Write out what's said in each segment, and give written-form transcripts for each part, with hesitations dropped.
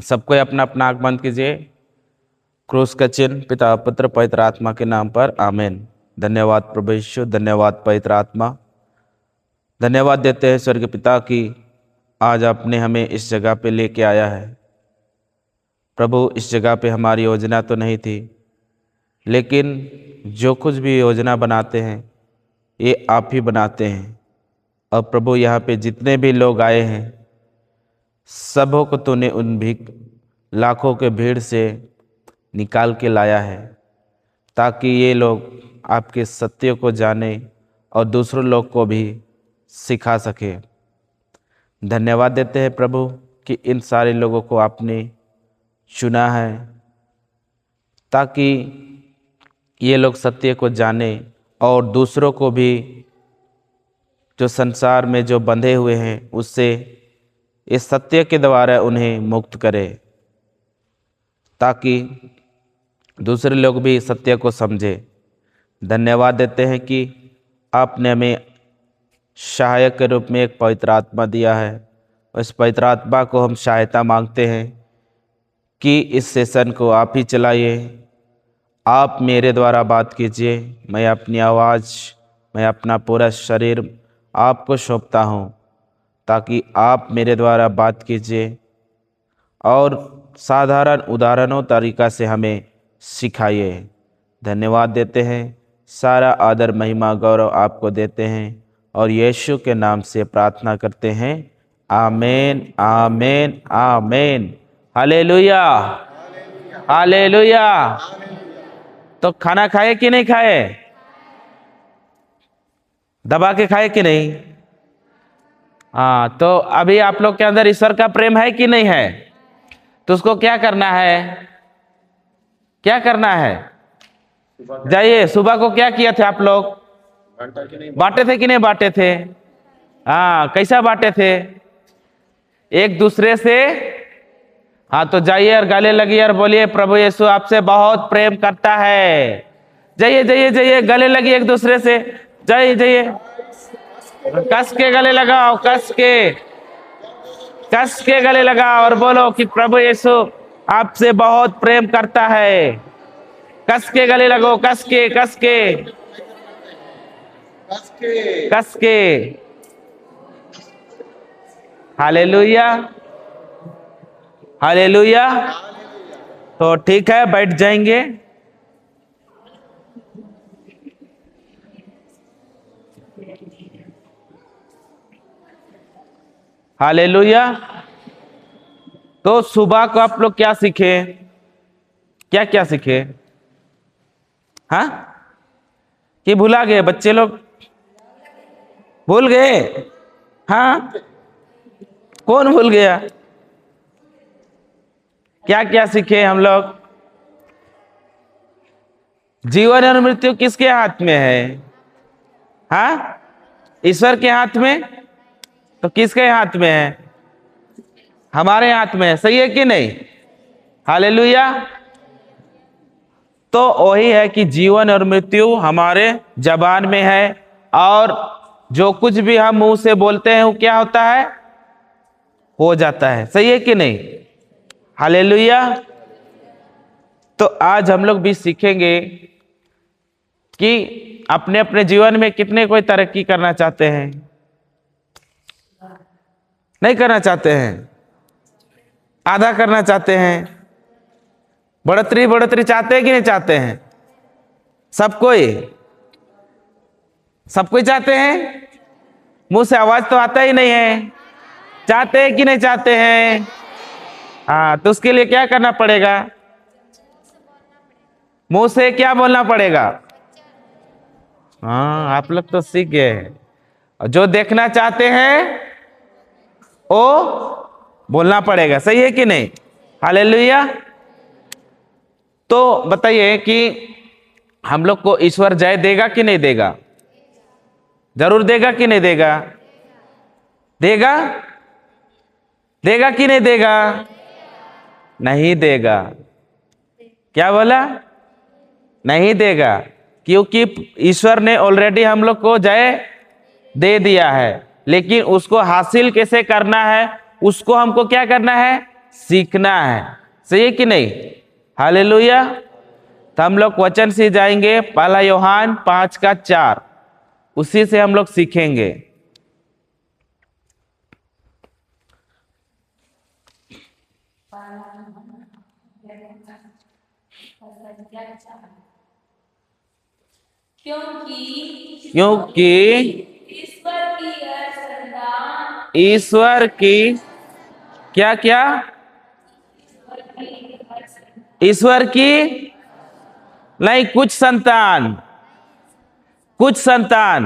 सबको अपना अपना आंख बंद कीजिए। क्रूस का चिन्ह। पिता पुत्र पवित्र आत्मा के नाम पर आमीन। धन्यवाद प्रभु यीशु, धन्यवाद पवित्र आत्मा। धन्यवाद देते हैं स्वर्ग पिता की आज आपने हमें इस जगह पे लेके आया है। प्रभु, इस जगह पे हमारी योजना तो नहीं थी, लेकिन जो कुछ भी योजना बनाते हैं ये आप ही बनाते हैं। और प्रभु, यहाँ पे जितने भी लोग आए हैं सबों को तूने उन भी लाखों के भीड़ से निकाल के लाया है, ताकि ये लोग आपके सत्य को जाने और दूसरों लोग को भी सिखा सके। धन्यवाद देते हैं प्रभु कि इन सारे लोगों को आपने चुना है, ताकि ये लोग सत्य को जाने और दूसरों को भी जो संसार में जो बंधे हुए हैं उससे इस सत्य के द्वारा उन्हें मुक्त करे, ताकि दूसरे लोग भी सत्य को समझे। धन्यवाद देते हैं कि आपने हमें सहायक के रूप में एक पवित्र आत्मा दिया है। उस पवित्र आत्मा को हम सहायता मांगते हैं कि इस सेशन को आप ही चलाइए, आप मेरे द्वारा बात कीजिए। मैं अपनी आवाज़, मैं अपना पूरा शरीर आपको सौंपता हूँ, ताकि आप मेरे द्वारा बात कीजिए और साधारण उदाहरणों तरीक़ा से हमें सिखाइए। धन्यवाद देते हैं, सारा आदर महिमा गौरव आपको देते हैं और यीशु के नाम से प्रार्थना करते हैं। आमीन, आमीन, आमीन। Hallelujah, hallelujah. तो खाना खाए कि नहीं खाए? दबा के खाए कि नहीं? हाँ, तो अभी आप लोग के अंदर ईश्वर का प्रेम है कि नहीं है? तो उसको क्या करना है? क्या करना है? जाइए, सुबह को क्या किया थे आप लोग? बांटे थे कि नहीं बांटे थे? हाँ, कैसा बांटे थे? एक दूसरे से। हाँ, तो जाइए और गले लगिए और बोलिए, प्रभु यीशु आपसे बहुत प्रेम करता है। जाइए जाइए जाइए, गले लगिए एक दूसरे से। जाइए जाइए, कस के गले लगाओ, कस के गले लगाओ और बोलो कि प्रभु यीशु आपसे बहुत प्रेम करता है। कस के गले लगो, कस के कस के कस के। Hallelujah, hallelujah. तो ठीक है, बैठ जाएंगे। हालेलुया। तो सुबह को आप लोग क्या सीखे? क्या क्या सीखे? हाँ, कि भुला गए? बच्चे लोग भूल गए? हाँ, कौन भूल गया? क्या क्या सीखे हम लोग? जीवन और मृत्यु किसके हाथ में है? हाँ, ईश्वर के हाथ में। तो किसके हाथ में है? हमारे हाथ में है। सही है कि नहीं? हालेलुया। तो वही है कि जीवन और मृत्यु हमारे जबान में है, और जो कुछ भी हम मुंह से बोलते हैं वो क्या होता है? हो जाता है। सही है कि नहीं? हालेलुया। तो आज हम लोग भी सीखेंगे कि अपने अपने जीवन में कितने कोई तरक्की करना चाहते हैं? नहीं करना चाहते हैं? आधा करना चाहते हैं? बढ़ोतरी बढ़ोतरी चाहते हैं कि नहीं चाहते हैं? सब कोई चाहते हैं? मुंह से आवाज तो आता ही नहीं है। चाहते हैं कि नहीं चाहते हैं? हाँ, तो उसके लिए क्या करना पड़ेगा? मुंह से क्या बोलना पड़ेगा? हाँ, आप लोग तो सीख गए हैं। जो देखना चाहते हैं वो बोलना पड़ेगा। सही है कि नहीं? हालेलुया। तो बताइए कि हम लोग को ईश्वर जय देगा कि नहीं देगा? जरूर देगा कि नहीं देगा? देगा? देगा कि नहीं देगा? नहीं देगा। क्या बोला? नहीं देगा, क्योंकि ईश्वर ने ऑलरेडी हम लोग को जय दे दिया है। लेकिन उसको हासिल कैसे करना है, उसको हमको क्या करना है? सीखना है। सही है कि नहीं? हालेलुया। तो हम लोग वचन से जाएंगे, पहला यूहन्ना 5:4, उसी से हम लोग सीखेंगे। क्योंकि ईश्वर की क्या क्या, ईश्वर की नहीं, कुछ संतान, कुछ संतान।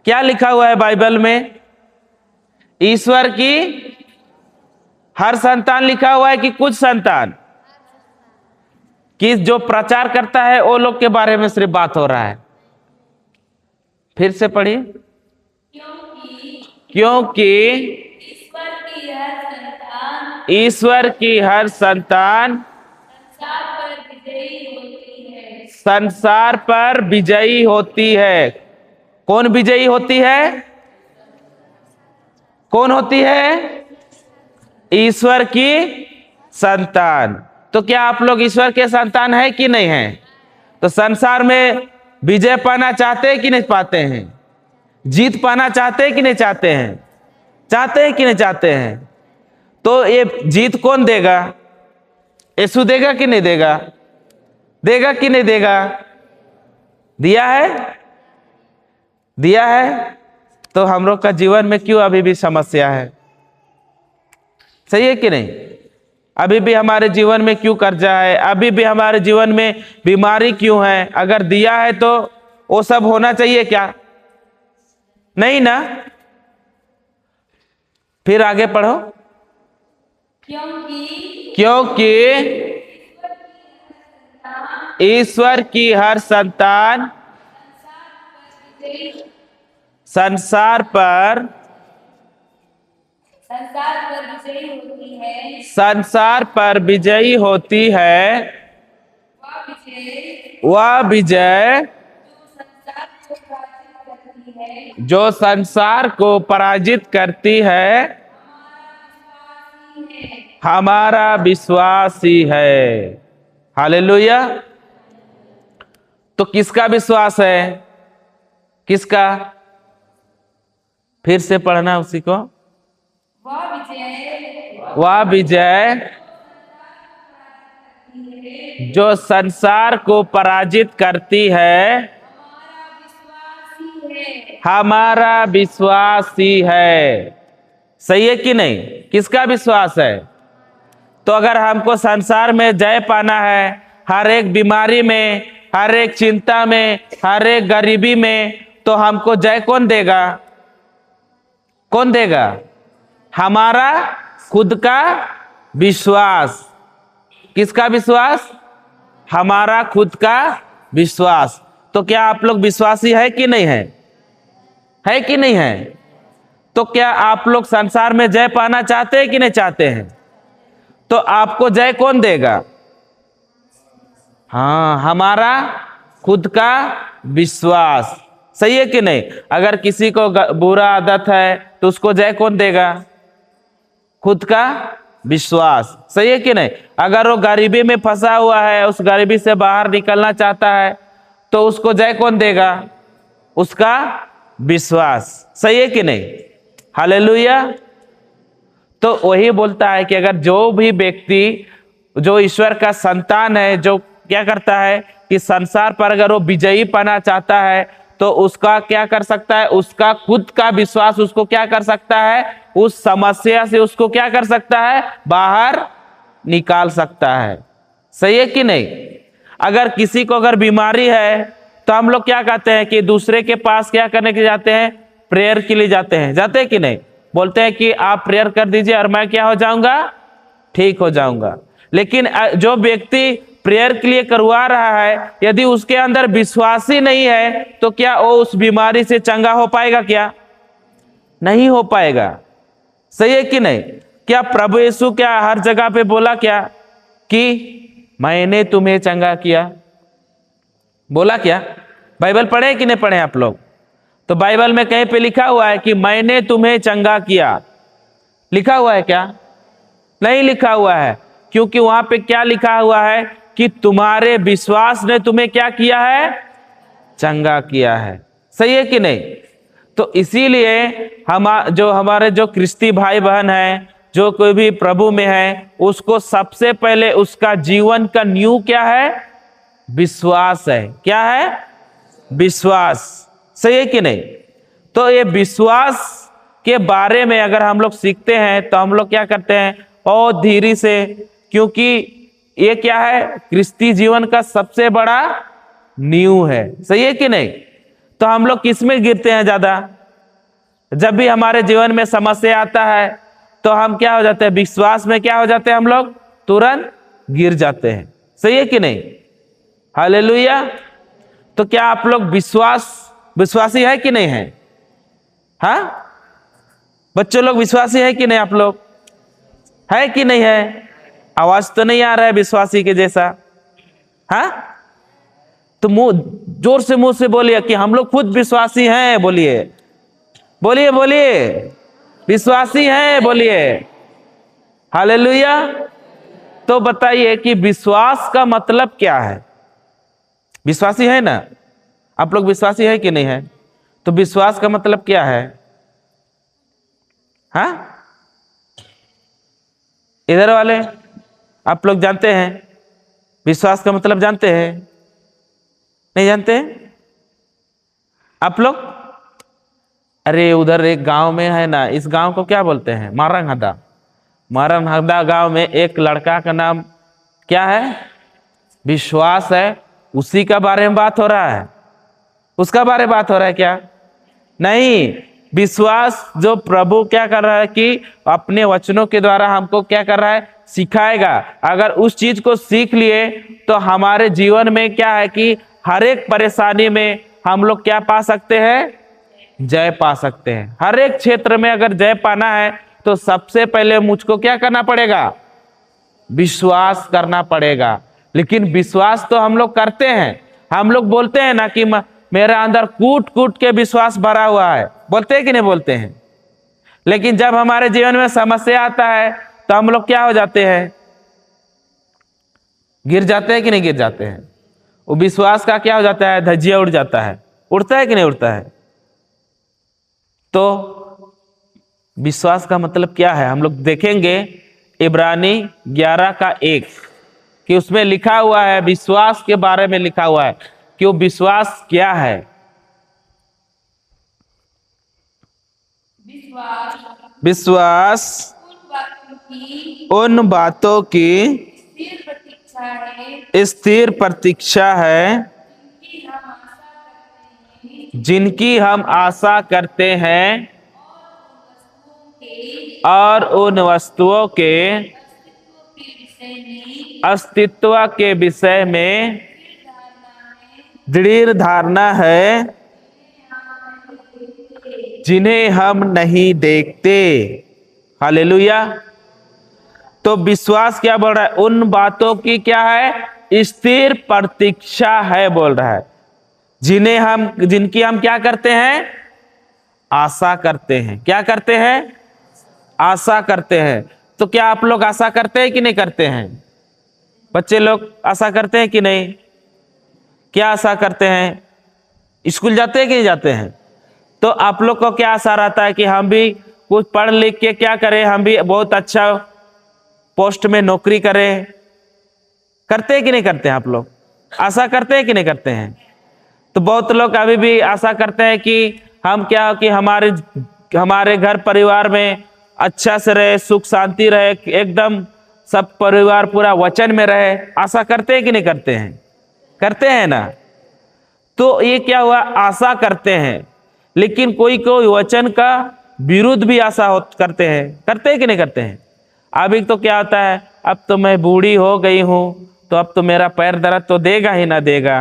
क्या लिखा हुआ है बाइबल में? ईश्वर की हर संतान लिखा हुआ है कि कुछ संतान? कि जो प्रचार करता है वो लोग के बारे में सिर्फ बात हो रहा है। फिर से पढ़िए। क्योंकि ईश्वर की हर संतान संसार पर विजयी होती है। कौन विजयी होती है? कौन होती है? ईश्वर की संतान। तो क्या आप लोग ईश्वर के संतान है कि नहीं है? तो संसार में विजय पाना चाहते हैं कि नहीं पाते हैं? जीत पाना चाहते हैं कि नहीं चाहते हैं? चाहते हैं कि नहीं चाहते हैं? तो ये जीत कौन देगा? यीशु देगा कि नहीं देगा? देगा कि नहीं देगा? दिया है, दिया है। तो हम लोग का जीवन में क्यों अभी भी समस्या है? सही है कि नहीं? अभी भी हमारे जीवन में क्यों कर्जा है? अभी भी हमारे जीवन में बीमारी क्यों है? अगर दिया है तो वो सब होना चाहिए क्या? नहीं ना। फिर आगे पढ़ो। क्योंकि ईश्वर की हर संतान संसार पर विजयी होती है। वह विजय जो संसार को पराजित करती है हमारा विश्वास ही है। हालेलुया। तो किसका विश्वास है? किसका? फिर से पढ़ना उसी को। वह विजय जो संसार को पराजित करती है हमारा विश्वास ही है। सही है कि नहीं? किसका विश्वास है? तो अगर हमको संसार में जय पाना है, हर एक बीमारी में, हर एक चिंता में, हर एक गरीबी में, तो हमको जय कौन देगा? कौन देगा? हमारा खुद का विश्वास। किसका विश्वास? हमारा खुद का विश्वास। तो क्या आप लोग विश्वासी है कि नहीं है? है कि नहीं है? तो क्या आप लोग संसार में जय पाना चाहते हैं कि नहीं चाहते हैं? तो आपको जय कौन देगा? हाँ, हमारा खुद का विश्वास। सही है कि नहीं? अगर किसी को बुरा आदत है तो उसको जय कौन देगा? खुद का विश्वास। सही है कि नहीं? अगर वो गरीबी में फंसा हुआ है, उस गरीबी से बाहर निकलना चाहता है, तो उसको जय कौन देगा? उसका विश्वास। सही है कि नहीं? हालेलुया। तो वही बोलता है कि अगर जो भी व्यक्ति जो ईश्वर का संतान है, जो क्या करता है कि संसार पर अगर वो विजयी पाना चाहता है, तो उसका क्या कर सकता है? उसका खुद का विश्वास उसको क्या कर सकता है? उस समस्या से उसको क्या कर सकता है? बाहर निकाल सकता है। सही है कि नहीं? अगर किसी को अगर बीमारी है तो हम लोग क्या कहते हैं कि दूसरे के पास क्या करने के जाते हैं? प्रेयर के लिए जाते हैं। जाते हैं कि नहीं? बोलते हैं कि आप प्रेयर कर दीजिए और मैं क्या हो जाऊंगा? ठीक हो जाऊंगा। लेकिन जो व्यक्ति प्रेयर के लिए करवा रहा है, यदि उसके अंदर विश्वास ही नहीं है, तो क्या वो उस बीमारी से चंगा हो पाएगा? क्या नहीं हो पाएगा। सही है कि नहीं? क्या प्रभु यीशु क्या हर जगह पे बोला क्या कि मैंने तुम्हें चंगा किया? बोला क्या? बाइबल पढ़े कि नहीं पढ़े आप लोग? तो बाइबल में कहीं पे लिखा हुआ है कि मैंने तुम्हें चंगा किया। लिखा हुआ है क्या? नहीं लिखा हुआ है, क्योंकि वहां पे क्या लिखा हुआ है कि तुम्हारे विश्वास ने तुम्हें क्या किया है, चंगा किया है। सही है कि नहीं? तो इसीलिए हमारे जो क्रिस्ती भाई बहन है, जो कोई भी प्रभु में है, उसको सबसे पहले उसका जीवन का न्यू क्या है, विश्वास है। क्या है? विश्वास। सही है कि नहीं? तो ये विश्वास के बारे में अगर हम लोग सीखते हैं तो हम लोग क्या करते हैं, और धीरे से, क्योंकि ये क्या है, क्रिस्ती जीवन का सबसे बड़ा नींव है। सही है कि नहीं? तो हम लोग किस में गिरते हैं ज्यादा? जब भी हमारे जीवन में समस्या आता है तो हम क्या हो जाते हैं, विश्वास में क्या हो जाते हैं, हम लोग तुरंत गिर जाते हैं। सही है कि नहीं? हालेलुया। तो क्या आप लोग विश्वासी है कि नहीं है? हाँ बच्चों लोग विश्वासी है कि नहीं? आप लोग है कि नहीं है? आवाज तो नहीं आ रहा है विश्वासी के जैसा। हाँ तो जोर से मुंह से बोलिए कि हम लोग खुद विश्वासी हैं। बोलिए बोलिए बोलिए, विश्वासी हैं, बोलिए हालेलुया। तो बताइए कि विश्वास का मतलब क्या है? विश्वासी है ना आप लोग? विश्वासी है कि नहीं है? तो विश्वास का मतलब क्या है? हाँ इधर वाले आप लोग जानते हैं विश्वास का मतलब? जानते हैं? नहीं जानते हैं आप लोग? अरे उधर एक गांव में है ना, इस गांव को क्या बोलते हैं, मारंगहदा। मारंगहदा गांव में एक लड़का का नाम क्या है, विश्वास है। उसी का बारे में बात हो रहा है। उसका बारे में बात हो रहा है क्या? नहीं, विश्वास जो प्रभु क्या कर रहा है कि अपने वचनों के द्वारा हमको क्या कर रहा है, सिखाएगा। अगर उस चीज को सीख लिए तो हमारे जीवन में क्या है कि हर एक परेशानी में हम लोग क्या पा सकते हैं, जय पा सकते हैं। हर एक क्षेत्र में अगर जय पाना है तो सबसे पहले मुझको क्या करना पड़ेगा, विश्वास करना पड़ेगा। लेकिन विश्वास तो हम लोग करते हैं। हम लोग बोलते हैं ना कि मेरा अंदर कूट कूट के विश्वास भरा हुआ है, बोलते हैं कि नहीं बोलते हैं? लेकिन जब हमारे जीवन में समस्या आता है तो हम लोग क्या हो जाते हैं, गिर जाते हैं कि नहीं गिर जाते हैं? वो विश्वास का क्या हो जाता है, धज्जिया उड़ जाता है। उड़ता है कि नहीं उड़ता है? तो विश्वास का मतलब क्या है हम लोग देखेंगे। इब्रानी 11:1 कि उसमें लिखा हुआ है, विश्वास के बारे में लिखा हुआ है कि वो विश्वास क्या है। विश्वास उन बातों की स्थिर प्रतीक्षा है जिनकी हम आशा करते हैं, और उन वस्तुओं के अस्तित्व के विषय में दृढ़ धारणा है जिन्हें हम नहीं देखते। हालेलुया। तो विश्वास क्या बोल रहा है, उन बातों की क्या है, स्थिर प्रतीक्षा है बोल रहा है, जिनकी हम क्या करते हैं, आशा करते हैं। क्या करते हैं, आशा करते हैं। तो क्या आप लोग आशा करते हैं कि नहीं करते हैं? बच्चे लोग आशा करते हैं कि नहीं? क्या आशा करते हैं? स्कूल जाते हैं कि नहीं जाते हैं? तो आप लोग को क्या आशा रहता है कि हम भी कुछ पढ़ लिख के क्या करें, हम भी बहुत अच्छा पोस्ट में नौकरी करें। करते हैं कि नहीं करते हैं? आप लोग आशा करते हैं कि नहीं करते हैं? तो बहुत लोग अभी भी आशा करते हैं कि हम क्या कि हमारे घर परिवार में अच्छा से रहे, सुख शांति रहे, एकदम सब परिवार पूरा वचन में रहे। आशा करते हैं कि नहीं करते हैं? करते हैं ना। तो ये क्या हुआ, आशा करते हैं। लेकिन कोई कोई वचन का विरुद्ध भी आशा करते हैं कि नहीं करते हैं? अभी तो क्या होता है, अब तो मैं बूढ़ी हो गई हूं तो अब तो मेरा पैर दर्द तो देगा ही ना देगा।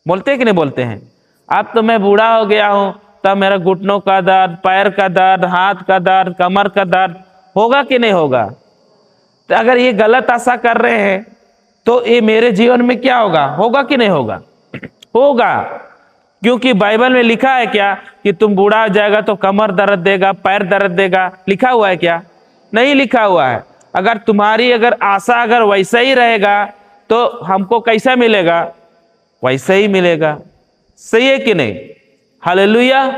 बोलते हैं कि नहीं बोलते हैं? अब तो मैं बूढ़ा हो गया हूं तब मेरा घुटनों का दर्द, पैर का दर्द, हाथ का दर्द, कमर का दर्द होगा कि नहीं होगा? तो अगर ये गलत आशा कर रहे हैं तो ये मेरे जीवन में क्या होगा, होगा कि नहीं होगा? होगा। क्योंकि बाइबल में लिखा है क्या कि तुम बूढ़ा हो जाएगा तो कमर दर्द देगा, पैर दर्द देगा? लिखा हुआ है क्या? नहीं लिखा हुआ है। अगर तुम्हारी अगर आशा अगर वैसा ही रहेगा तो हमको कैसा मिलेगा? वैसा ही मिलेगा। सही है कि नहीं? हालेलुया।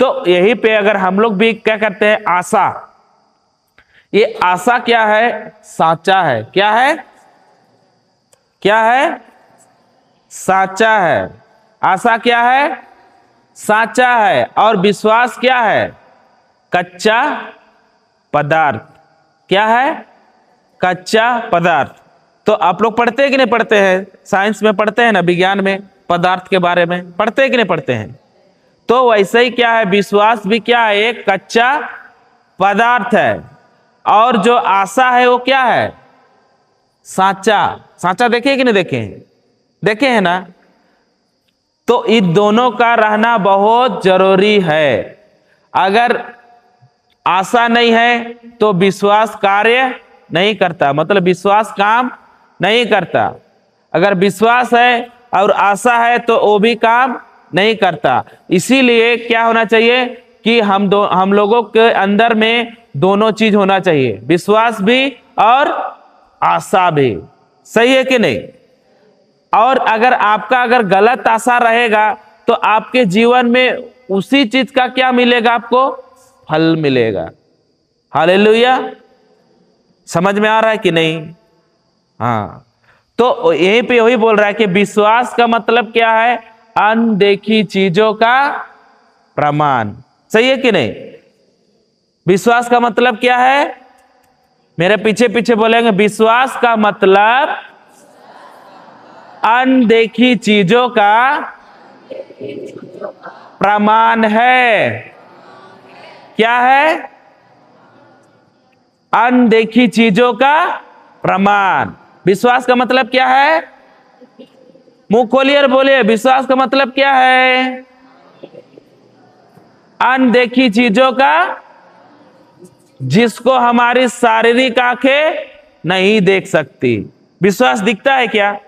तो यहीं पे अगर हम लोग भी क्या करते हैं, आशा, ये आशा क्या है? साचा है। क्या है? क्या है? साचा है। आशा क्या है? साचा है। और विश्वास क्या है? कच्चा पदार्थ। क्या है? कच्चा पदार्थ। तो आप लोग पढ़ते हैं कि नहीं पढ़ते हैं? साइंस में पढ़ते हैं ना, विज्ञान में पदार्थ के बारे में पढ़ते हैं कि नहीं पढ़ते हैं? तो वैसे ही क्या है, विश्वास भी क्या है? एक कच्चा पदार्थ है। और जो आशा है वो क्या है? साचा। साचा देखे कि नहीं देखे? देखे हैं ना? तो इन दोनों का रहना बहुत जरूरी है। अगर आशा नहीं है तो विश्वास कार्य नहीं करता, मतलब विश्वास काम नहीं करता। अगर विश्वास है और आशा है तो वो भी काम नहीं करता। इसीलिए क्या होना चाहिए कि हम लोगों के अंदर में दोनों चीज होना चाहिए, विश्वास भी और आशा भी। सही है कि नहीं? और अगर आपका अगर गलत आशा रहेगा तो आपके जीवन में उसी चीज का क्या मिलेगा? आपको फल मिलेगा। हालेलुया। समझ में आ रहा है कि नहीं? हाँ। तो यहीं पे वही बोल रहा है कि विश्वास का मतलब क्या है? अनदेखी चीजों का प्रमाण। सही है कि नहीं? विश्वास का मतलब क्या है? मेरे पीछे पीछे बोलेंगे, विश्वास का मतलब अनदेखी चीजों का प्रमाण है। क्या है? अनदेखी चीजों का प्रमाण। विश्वास का मतलब क्या है? मुंह खोलिए और बोलिए, विश्वास का मतलब क्या है? अनदेखी चीजों का, जिसको हमारी शारीरिक आंखें नहीं देख सकती। विश्वास दिखता है क्या?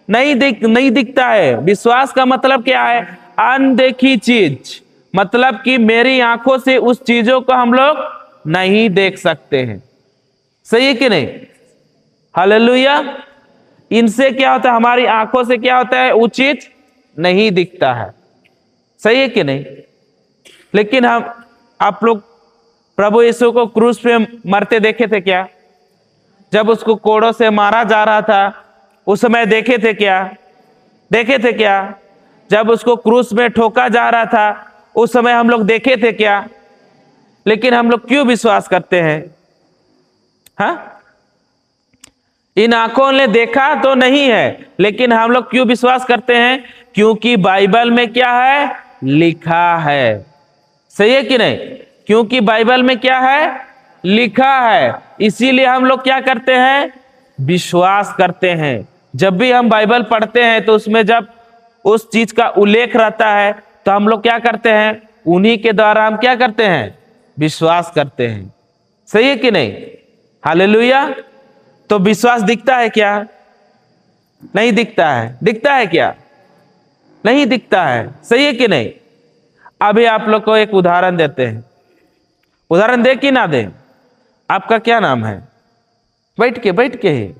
नहीं दिखता है। विश्वास का मतलब क्या है? अनदेखी चीज, मतलब कि मेरी आंखों से उस चीजों को हम लोग नहीं देख सकते हैं। सही है कि नहीं? हालेलुया। इनसे क्या होता है? हमारी आंखों से क्या होता है? वो चीज नहीं दिखता है। सही है कि नहीं? लेकिन आप लोग प्रभु यीशु को क्रूस पे मरते देखे थे क्या? जब उसको कोड़ों से मारा जा रहा था उस समय देखे थे क्या? देखे थे क्या? जब उसको क्रूस में ठोका जा रहा था उस समय हम लोग देखे थे क्या? लेकिन हम लोग क्यों विश्वास करते हैं? हाँ, इन आंखों ने देखा तो नहीं है, लेकिन हम लोग क्यों विश्वास करते हैं? क्योंकि बाइबल में क्या है? लिखा है। सही है कि नहीं? क्योंकि बाइबल में क्या है? लिखा है। इसीलिए हम लोग क्या करते हैं? विश्वास करते हैं। जब भी हम बाइबल पढ़ते हैं तो उसमें जब उस चीज का उल्लेख रहता है तो हम लोग क्या करते हैं? उन्हीं के द्वारा हम क्या करते हैं? विश्वास करते हैं। सही है कि नहीं? हालेलुया। तो विश्वास दिखता है क्या? नहीं दिखता है। दिखता है क्या? नहीं दिखता है। सही है कि नहीं? अभी आप लोग को एक उदाहरण देते हैं। उदाहरण दे कि ना दे? आपका क्या नाम है? बैठ के ही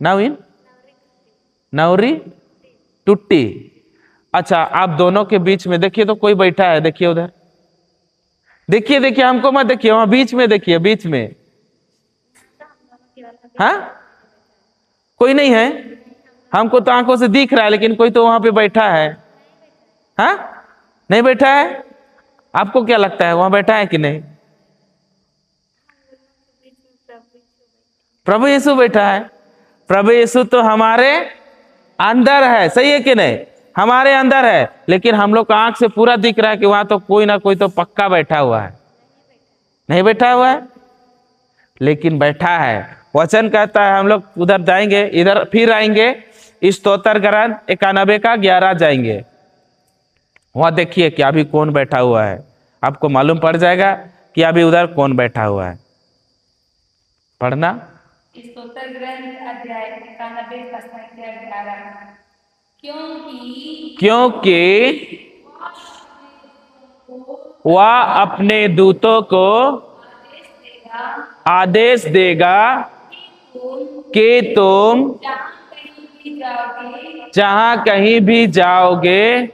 नवीन, नौरी, टुट्टी। अच्छा, आप दोनों के बीच में देखिए तो कोई बैठा है। देखिए उधर, देखिए हमको मत देखिए, वहां बीच में देखिए, बीच में। हाँ, कोई नहीं है। हमको तो आंखों से दिख रहा है, लेकिन कोई तो वहां पे बैठा है। हाँ, नहीं बैठा है? आपको क्या लगता है वहां बैठा है कि नहीं? प्रभु यीशु बैठा है। प्रभु यीशु तो हमारे अंदर है। सही है कि नहीं? हमारे अंदर है, लेकिन हम लोग को आंख से पूरा दिख रहा है कि वहां तो कोई ना कोई तो पक्का बैठा हुआ है। नहीं बैठा हुआ है, लेकिन बैठा है। वचन कहता है हम लोग उधर जाएंगे, इधर फिर आएंगे, स्तोत्र ग्रंथ 91 का 11 जाएंगे। वहां देखिए कि अभी कौन बैठा हुआ है। आपको मालूम पड़ जाएगा कि अभी उधर कौन बैठा हुआ है। पढ़ना, स्तोत्र ग्रंथ अध्याय 91 का संख्या 11। क्योंकि वह अपने दूतों को आदेश देगा कि तुम जहां कहीं भी जाओगे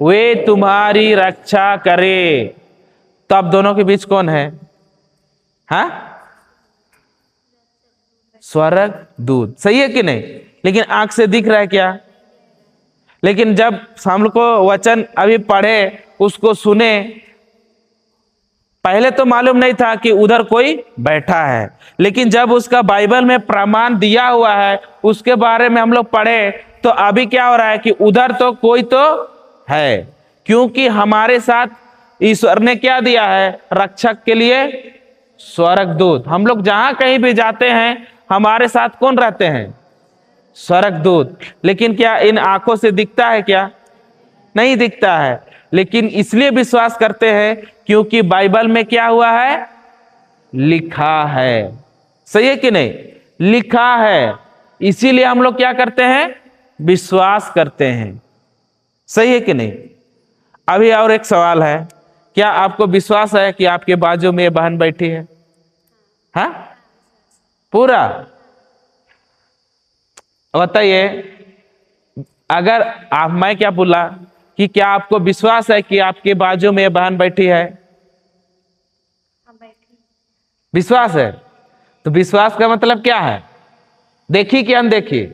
वे तुम्हारी रक्षा करे। तो अब दोनों के बीच कौन है? हाँ, स्वर्ग दूत। सही है कि नहीं? लेकिन आंख से दिख रहा है क्या? लेकिन जब हम लोग को वचन अभी पढ़े, उसको सुने, पहले तो मालूम नहीं था कि उधर कोई बैठा है, लेकिन जब उसका बाइबल में प्रमाण दिया हुआ है, उसके बारे में हम लोग पढ़े, तो अभी क्या हो रहा है कि उधर तो कोई तो है, क्योंकि हमारे साथ ईश्वर ने क्या दिया है? रक्षक के लिए स्वर्गदूत। हम लोग जहां कहीं भी जाते हैं, हमारे साथ कौन रहते हैं? स्वर्गदूत। लेकिन क्या इन आंखों से दिखता है क्या? नहीं दिखता है, लेकिन इसलिए विश्वास करते हैं क्योंकि बाइबल में क्या हुआ है? लिखा है। सही है कि नहीं? लिखा है, इसीलिए हम लोग क्या करते हैं? विश्वास करते हैं। सही है कि नहीं? अभी और एक सवाल है, क्या आपको विश्वास है कि आपके बाजू में ये बहन बैठी है? हाँ, पूरा बताइए। अगर आप, मैं क्या बोला कि क्या आपको विश्वास है कि आपके बाजू में ये बहन बैठी है? विश्वास है। तो विश्वास का मतलब क्या है? देखी कि अनदेखी?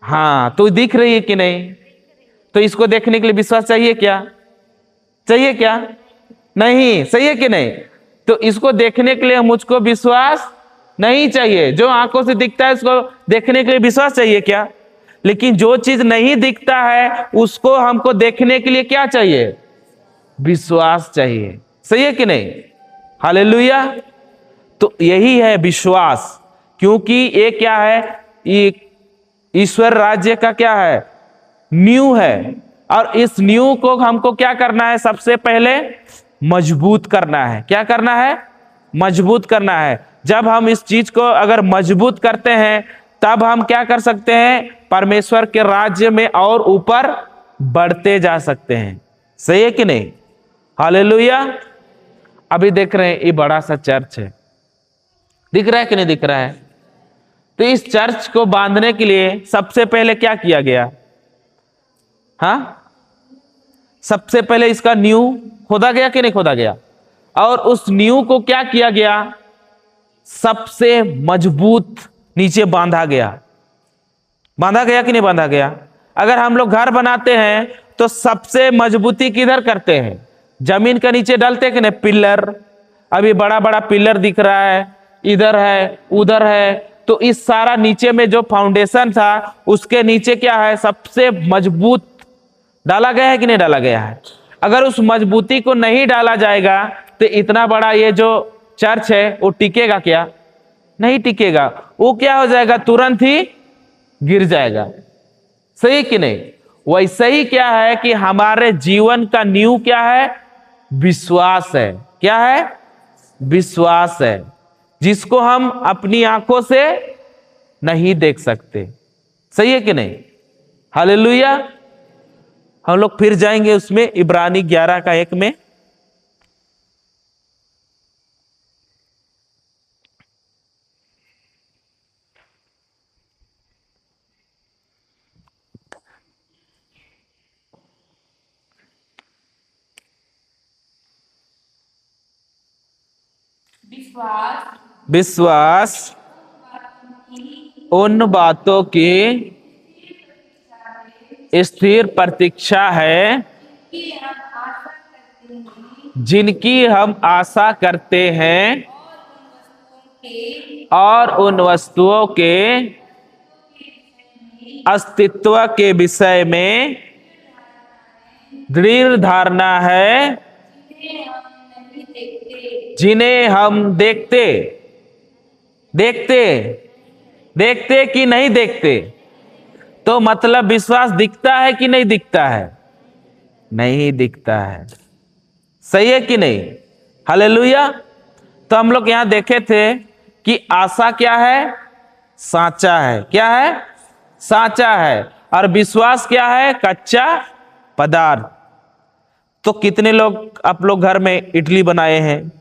हाँ, तो दिख रही है कि नहीं? तो इसको देखने के लिए विश्वास चाहिए क्या? चाहिए क्या? नहीं। सही है कि नहीं? तो इसको देखने के लिए मुझको विश्वास नहीं चाहिए। जो आंखों से दिखता है उसको देखने के लिए विश्वास चाहिए क्या? लेकिन जो चीज नहीं दिखता है उसको हमको देखने के लिए क्या चाहिए? विश्वास चाहिए। सही है कि नहीं? हालेलुया। तो यही है विश्वास, क्योंकि ये क्या है? ये ईश्वर राज्य का क्या है? नींव है। और इस नींव को हमको क्या करना है? सबसे पहले मजबूत करना है। क्या करना है? मजबूत करना है। जब हम इस चीज को अगर मजबूत करते हैं, तब हम क्या कर सकते हैं? परमेश्वर के राज्य में और ऊपर बढ़ते जा सकते हैं। सही है कि नहीं? हालेलुया। अभी देख रहे हैं ये बड़ा सा चर्च है, दिख रहा है कि नहीं दिख रहा है? तो इस चर्च को बांधने के लिए सबसे पहले क्या किया गया? हाँ, सबसे पहले इसका नींव खोदा गया कि नहीं खोदा गया? और उस नींव को क्या किया गया? सबसे मजबूत नीचे बांधा गया। बांधा गया कि नहीं बांधा गया? अगर हम लोग घर बनाते हैं तो सबसे मजबूती किधर करते हैं? जमीन के नीचे डालते कि नहीं? पिलर। अभी बड़ा बड़ा पिलर दिख रहा है, इधर है, उधर है। तो इस सारा नीचे में जो फाउंडेशन था, उसके नीचे क्या है? सबसे मजबूत डाला गया है कि नहीं डाला गया है? अगर उस मजबूती को नहीं डाला जाएगा तो इतना बड़ा ये जो चर्च है वो टिकेगा क्या? नहीं टिकेगा। वो क्या हो जाएगा? तुरंत ही गिर जाएगा। सही कि नहीं? वैसे ही क्या है कि हमारे जीवन का नींव क्या है? विश्वास है। क्या है? विश्वास है, जिसको हम अपनी आंखों से नहीं देख सकते। सही है कि नहीं? हालेलुया। हम लोग फिर जाएंगे उसमें, इब्रानी 11:1 में। विश्वास उन बातों की स्थिर प्रतीक्षा है जिनकी हम आशा करते हैं, और उन वस्तुओं के अस्तित्व के विषय में दृढ़ धारणा है, जिन्हें हम देखते कि नहीं देखते। तो मतलब विश्वास दिखता है कि नहीं दिखता है? नहीं दिखता है। सही है कि नहीं? हालेलुया। तो हम लोग यहां देखे थे कि आशा क्या है? साचा है। क्या है? साचा है। और विश्वास क्या है? कच्चा पदार्थ। तो कितने लोग आप लोग घर में इडली बनाए हैं?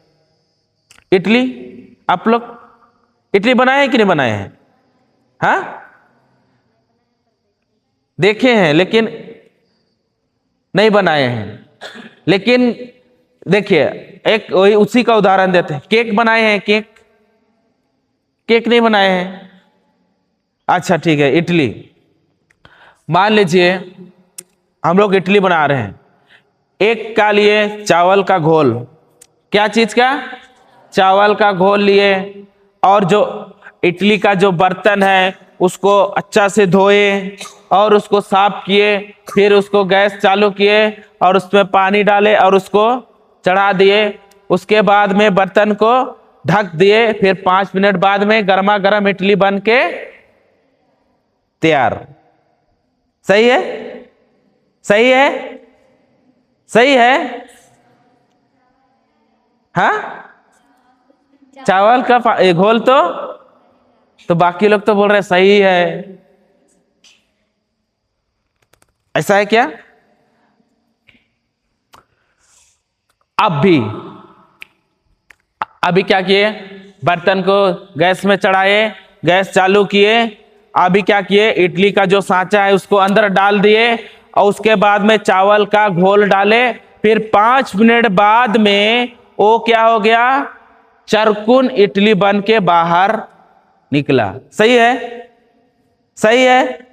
इडली आप लोग इडली बनाए हैं कि नहीं बनाए हैं? हाँ, देखे हैं लेकिन नहीं बनाए हैं। लेकिन देखिए, एक वही उसी का उदाहरण देते हैं। केक बनाए हैं? केक केक नहीं बनाए हैं? अच्छा ठीक है, इडली मान लीजिए हम लोग इडली बना रहे हैं। एक का लिए चावल का घोल, क्या चीज का? चावल का घोल लिए, और जो इडली का जो बर्तन है उसको अच्छा से धोए और उसको साफ किए, फिर उसको गैस चालू किए और उसमें पानी डाले और उसको चढ़ा दिए। उसके बाद में बर्तन को ढक दिए, फिर 5 मिनट बाद में गर्मा गर्म इडली बन के तैयार। सही है? सही है? सही है? हाँ, चावल का घोल तो बाकी लोग तो बोल रहे सही है। ऐसा है क्या? अभी क्या किए? बर्तन को गैस में चढ़ाए, गैस चालू किए, अभी क्या किए? इडली का जो सांचा है उसको अंदर डाल दिए और उसके बाद में चावल का घोल डाले। फिर 5 मिनट बाद में वो क्या हो गया? चरकुन इडली बन के बाहर निकला। सही है? सही है?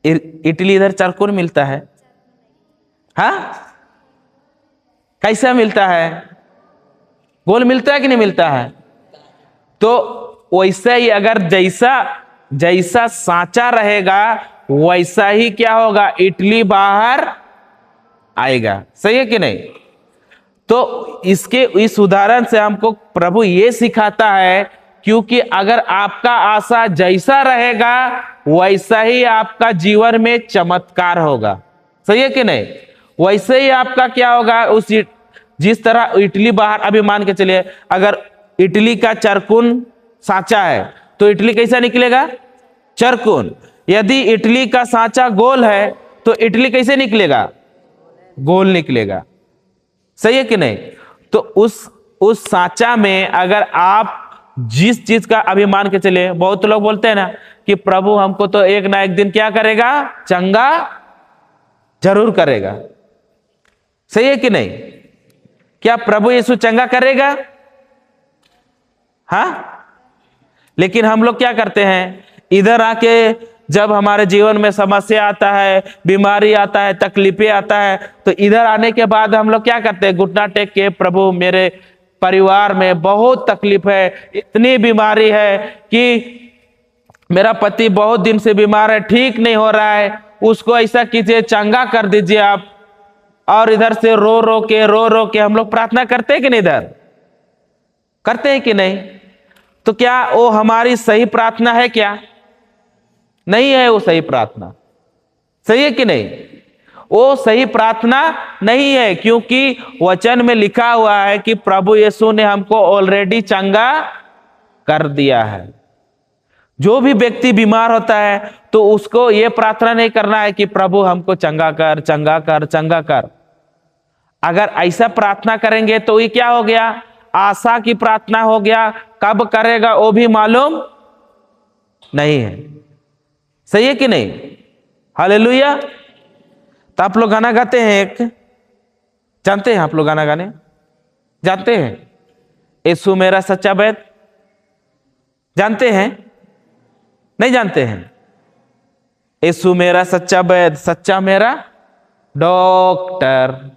इडली इधर चरकुन मिलता है। हाँ, कैसा मिलता है? गोल मिलता है कि नहीं मिलता है? तो वैसा ही अगर जैसा सांचा रहेगा वैसा ही क्या होगा? इडली बाहर आएगा। सही है कि नहीं? तो इस उदाहरण से हमको प्रभु ये सिखाता है, क्योंकि अगर आपका आशा जैसा रहेगा वैसा ही आपका जीवन में चमत्कार होगा। सही है कि नहीं? वैसे ही आपका क्या होगा? जिस तरह इडली बाहर, अभी मान के चलिए अगर इडली का चरकुन सांचा है तो इडली कैसा निकलेगा? चरकुन। यदि इडली का सांचा गोल है तो इडली कैसे निकलेगा? गोल निकलेगा। सही है कि नहीं? तो उस सांचा में अगर आप जिस चीज का, अभी मान के चलिए बहुत लोग बोलते हैं ना कि प्रभु हमको तो एक ना एक दिन क्या करेगा? चंगा जरूर करेगा। सही है कि नहीं? क्या प्रभु यीशु चंगा करेगा? हाँ, लेकिन हम लोग क्या करते हैं? इधर आके जब हमारे जीवन में समस्या आता है, बीमारी आता है, तकलीफें आता है, तो इधर आने के बाद हम लोग क्या करते हैं? घुटना टेक के, प्रभु मेरे परिवार में बहुत तकलीफ है, इतनी बीमारी है कि मेरा पति बहुत दिन से बीमार है, ठीक नहीं हो रहा है, उसको ऐसा कीजिए, चंगा कर दीजिए आप। और इधर से रो रो के हम लोग प्रार्थना करते हैं कि नहीं? इधर करते हैं कि नहीं? तो क्या वो हमारी सही प्रार्थना है क्या? नहीं है वो सही प्रार्थना। सही है कि नहीं? वो सही प्रार्थना नहीं है, क्योंकि वचन में लिखा हुआ है कि प्रभु यीशु ने हमको ऑलरेडी चंगा कर दिया है। जो भी व्यक्ति बीमार होता है तो उसको ये प्रार्थना नहीं करना है कि प्रभु हमको चंगा कर, चंगा कर, चंगा कर। अगर ऐसा प्रार्थना करेंगे तो ये क्या हो गया? आशा की प्रार्थना हो गया। कब करेगा वो भी मालूम नहीं है। सही है कि नहीं? हालेलुया। तो आप लोग गाना गाते हैं, एक जानते हैं? आप लोग गाना गाने जानते हैं? यीशु मेरा सच्चा वैद्य, जानते हैं? नहीं जानते हैं? यीशु मेरा सच्चा वैद्य, सच्चा मेरा डॉक्टर,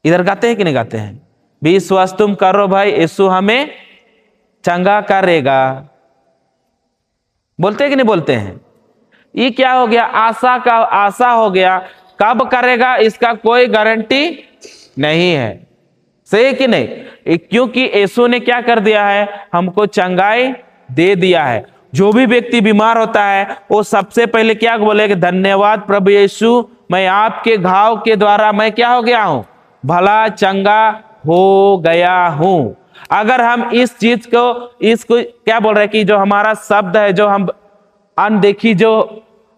इधर गाते हैं कि नहीं गाते हैं? विश्वास तुम करो भाई, यीशु हमें चंगा करेगा। बोलते हैं कि नहीं बोलते हैं? ये क्या हो गया? आशा का आशा हो गया। कब करेगा इसका कोई गारंटी नहीं है। सही है कि नहीं? क्योंकि यीशु ने क्या कर दिया है? हमको चंगाई दे दिया है। जो भी व्यक्ति बीमार होता है वो सबसे पहले क्या बोलेगा? धन्यवाद प्रभु यीशु, मैं आपके घाव के द्वारा मैं क्या हो गया हूं? भला चंगा हो गया हूं। अगर हम इस चीज को, इसको क्या बोल रहे हैं कि जो हमारा शब्द है, जो हम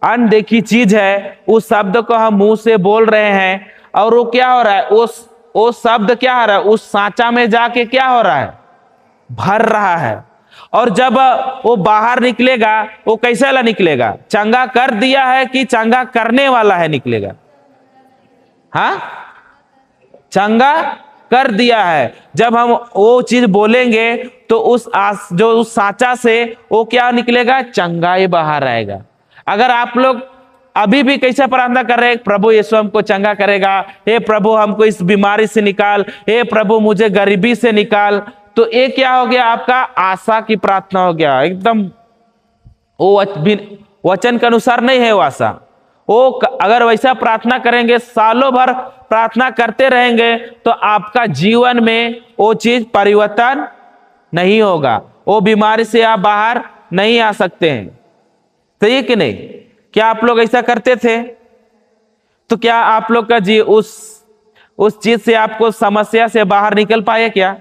अनदेखी चीज है, उस शब्द को हम मुंह से बोल रहे हैं, और वो क्या हो रहा है, वो शब्द क्या हो रहा है, उस सांचा में जाके क्या हो रहा है, भर रहा है। और जब वो बाहर निकलेगा, वो कैसे वाला निकलेगा, चंगा कर दिया है कि चंगा करने वाला है निकलेगा? हाँ, चंगा कर दिया है। जब हम वो चीज बोलेंगे तो जो उस सांचा से वो क्या निकलेगा, चंगाई बाहर आएगा। अगर आप लोग अभी भी कैसे प्रार्थना कर रहे हैं, प्रभु यीशु हमको चंगा करेगा, हे प्रभु हमको इस बीमारी से निकाल, हे प्रभु मुझे गरीबी से निकाल, तो ये क्या हो गया, आपका आशा की प्रार्थना हो गया। एकदम वो वचन के अनुसार नहीं है वो आशा। वो अगर वैसा प्रार्थना करेंगे, सालों भर प्रार्थना करते रहेंगे, तो आपका जीवन में वो चीज परिवर्तन नहीं होगा। वो बीमारी से आप बाहर नहीं आ सकते हैं। सही है कि नहीं? क्या आप लोग ऐसा करते थे? तो क्या आप लोग का उस चीज से, आपको समस्या से बाहर निकल पाए क्या?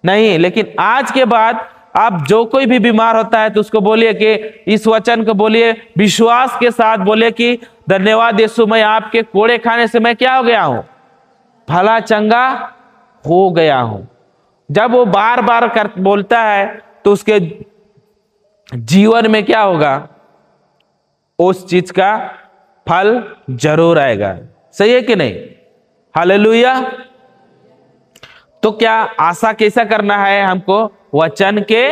नहीं। लेकिन आज के बाद आप जो कोई भी बीमार होता है तो उसको बोलिए कि इस वचन को बोलिए, विश्वास के साथ बोलिए कि धन्यवाद यीशु, मैं आपके कोड़े खाने से मैं क्या हो गया हूं, भला चंगा हो गया हूं। जब वो बार बार बोलता है तो उसके जीवन में क्या होगा, उस चीज का फल जरूर आएगा। सही है कि नहीं? हालेलुया। तो क्या आशा कैसा करना है हमको, वचन के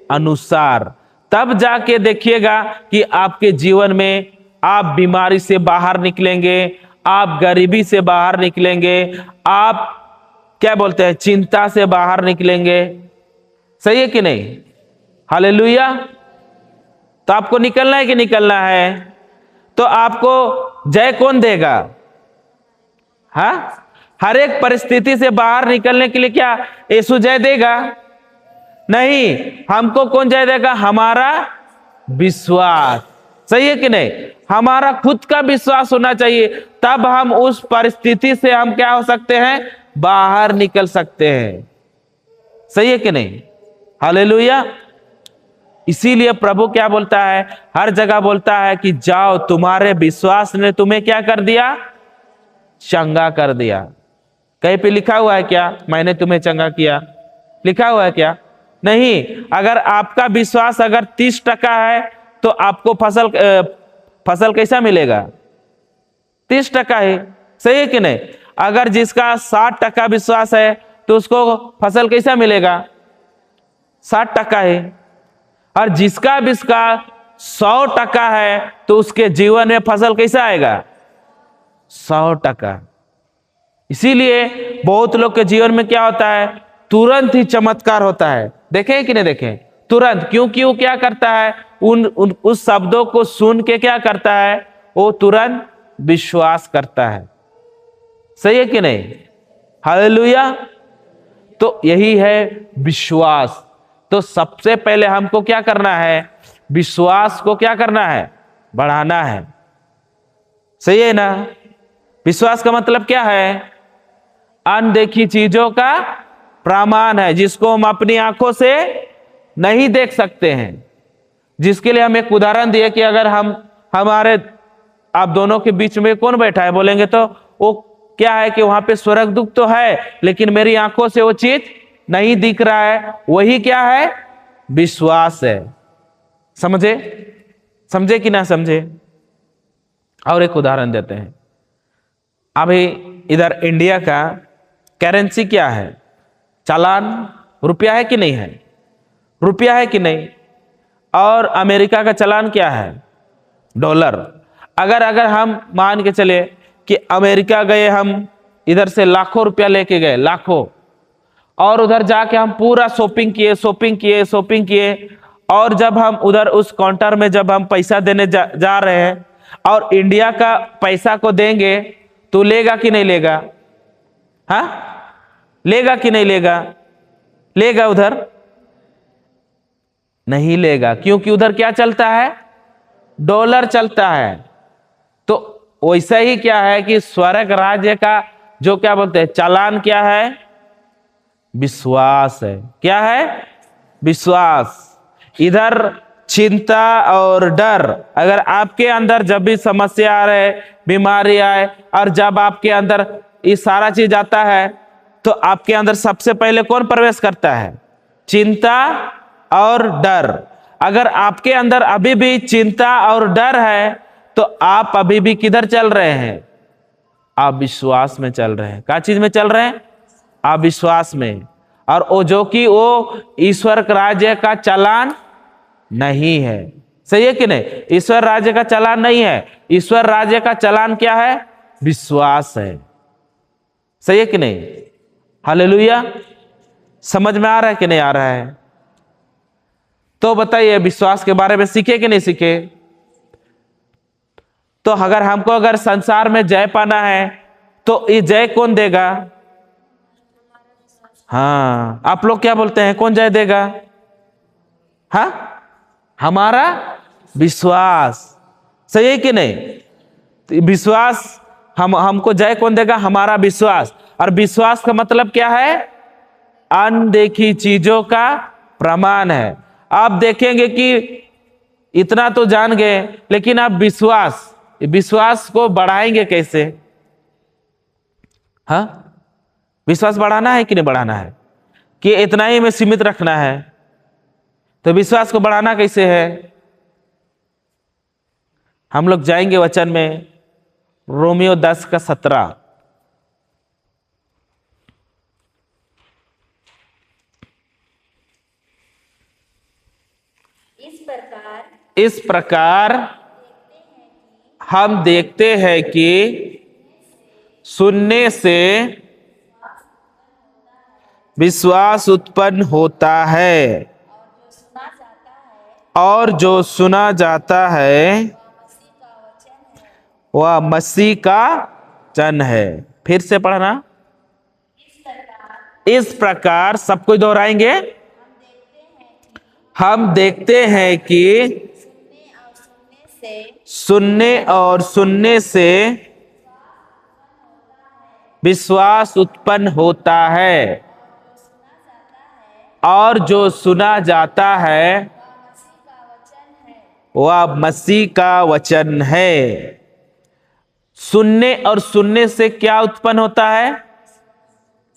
अनुसार। तब जाके देखिएगा कि आपके जीवन में आप बीमारी से बाहर निकलेंगे, आप गरीबी से बाहर निकलेंगे, आप क्या बोलते हैं, चिंता से बाहर निकलेंगे। सही है कि नहीं? हालेलुया। तो आपको निकलना है कि निकलना है? तो आपको जय कौन देगा? हाँ, हर एक परिस्थिति से बाहर निकलने के लिए क्या यीशु जय देगा? नहीं। हमको कौन जय देगा? हमारा विश्वास। सही है कि नहीं? हमारा खुद का विश्वास होना चाहिए, तब हम उस परिस्थिति से हम क्या हो सकते हैं, बाहर निकल सकते हैं। सही है कि नहीं? हालेलुया। इसीलिए प्रभु क्या बोलता है, हर जगह बोलता है कि जाओ, तुम्हारे विश्वास ने तुम्हें क्या कर दिया, चंगा कर दिया। कहीं पे लिखा हुआ है क्या, मैंने तुम्हें चंगा किया? लिखा हुआ है क्या? नहीं। अगर आपका विश्वास अगर 30% है तो आपको फसल कैसा मिलेगा? 30% है। सही है कि नहीं? अगर जिसका 60% विश्वास है तो उसको फसल कैसा मिलेगा? 60% है। और जिसका 100% है तो उसके जीवन में फसल कैसा आएगा? 100%। इसीलिए बहुत लोग के जीवन में क्या होता है, तुरंत ही चमत्कार होता है। देखें कि नहीं देखें? तुरंत। क्योंकि वो क्या करता है, उस शब्दों को सुन के क्या करता है, वो तुरंत विश्वास करता है। सही है कि नहीं? हालेलुया। तो यही है विश्वास। तो सबसे पहले हमको क्या करना है, विश्वास को क्या करना है, बढ़ाना है। सही है ना? विश्वास का मतलब क्या है? अनदेखी चीजों का प्रमाण है, जिसको हम अपनी आंखों से नहीं देख सकते हैं। जिसके लिए हम एक उदाहरण दिए कि अगर हमारे आप दोनों के बीच में कौन बैठा है, बोलेंगे तो वो क्या है कि वहां पे स्वर्गदूत तो है, लेकिन मेरी आंखों से वो चीज नहीं दिख रहा है। वही क्या है? विश्वास है। समझे कि ना समझे? और एक उदाहरण देते हैं। अभी इधर इंडिया का करेंसी क्या है, चालान रुपया है कि नहीं है? रुपया है कि नहीं? और अमेरिका का चालान क्या है? डॉलर। अगर हम मान के चले कि अमेरिका गए, हम इधर से लाखों रुपया लेके गए, लाखों, और उधर जाके हम पूरा शॉपिंग किए, और जब हम उधर उस काउंटर में जब हम पैसा देने जा रहे हैं और इंडिया का पैसा को देंगे, तो लेगा कि नहीं लेगा? हाँ, लेगा कि नहीं लेगा? लेगा? उधर नहीं लेगा, क्योंकि उधर क्या चलता है? डॉलर चलता है। तो वैसा ही क्या है कि स्वर्ग राज्य का जो क्या बोलते हैं, चालान क्या है? विश्वास है। क्या है? विश्वास। इधर चिंता और डर। अगर आपके अंदर जब भी समस्या आ रहे, बीमारी आए, और जब आपके अंदर ये सारा चीज आता है, तो आपके अंदर सबसे पहले कौन प्रवेश करता है? चिंता और डर। अगर आपके अंदर अभी भी चिंता और डर है, तो आप अभी भी किधर चल रहे हैं? आप विश्वास में चल रहे हैं। क्या चीज में चल रहे हैं? आप विश्वास में। और वो जो कि वो ईश्वर राज्य का चालान नहीं है। सही है कि नहीं? ईश्वर राज्य का चालान नहीं है। ईश्वर राज्य का चालान क्या है? विश्वास है। सही है कि नहीं? हालेलुया। समझ में आ रहा है कि नहीं आ रहा है? तो बताइए, विश्वास के बारे में सीखे कि नहीं सीखे? तो अगर संसार में जय पाना है, तो ये जय कौन देगा? हाँ, आप लोग क्या बोलते हैं, कौन जय देगा? हाँ, हमारा विश्वास। सही है कि नहीं? तो विश्वास, हमको जय कौन देगा? हमारा विश्वास। और विश्वास का मतलब क्या है? अनदेखी चीजों का प्रमाण है। आप देखेंगे कि इतना तो जान गए, लेकिन आप विश्वास को बढ़ाएंगे कैसे? हाँ, विश्वास बढ़ाना है कि नहीं बढ़ाना है? कि इतना ही में सीमित रखना है? तो विश्वास को बढ़ाना कैसे है? हम लोग जाएंगे वचन में, रोमियो 10:17। इस प्रकार हम देखते हैं कि सुनने से विश्वास उत्पन्न होता है, और जो सुना जाता है वह मसीह का वचन है। फिर से पढ़ना। इस प्रकार, सब कुछ दोहराएंगे। हम देखते हैं कि सुनने और सुनने से विश्वास उत्पन्न होता है, और जो सुना जाता है वह मसीह का वचन है। सुनने और सुनने से क्या उत्पन्न होता है?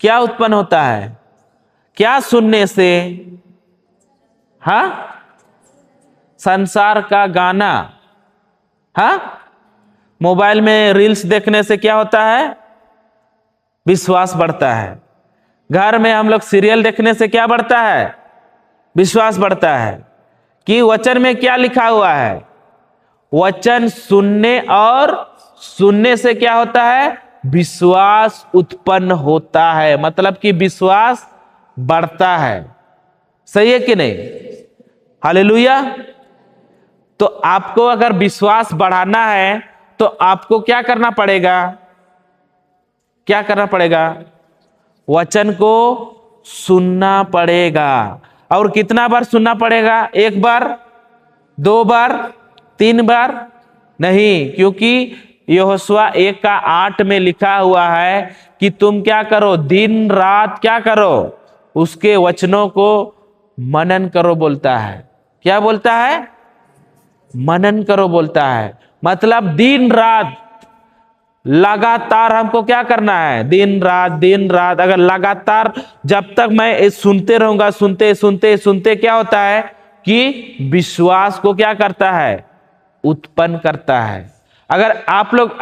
क्या उत्पन्न होता है? क्या सुनने से? हाँ, संसार का गाना। हाँ, मोबाइल में रील्स देखने से क्या होता है? विश्वास बढ़ता है। घर में हम लोग सीरियल देखने से क्या बढ़ता है? विश्वास बढ़ता है। कि वचन में क्या लिखा हुआ है? वचन सुनने, और सुनने से क्या होता है? विश्वास उत्पन्न होता है। मतलब कि विश्वास बढ़ता है। सही है कि नहीं? हालेलुया। तो आपको अगर विश्वास बढ़ाना है, तो आपको क्या करना पड़ेगा? क्या करना पड़ेगा? वचन को सुनना पड़ेगा। और कितना बार सुनना पड़ेगा? 1 बार, 2 बार, 3 बार नहीं, क्योंकि यहोशुआ 1:8 में लिखा हुआ है कि तुम क्या करो? दिन रात क्या करो? उसके वचनों को मनन करो बोलता है। क्या बोलता है? मनन करो बोलता है। मतलब दिन रात लगातार हमको क्या करना है? दिन रात। अगर लगातार जब तक मैं सुनते रहूंगा, सुनते सुनते सुनते, क्या होता है कि विश्वास को क्या करता है? उत्पन्न करता है। अगर आप लोग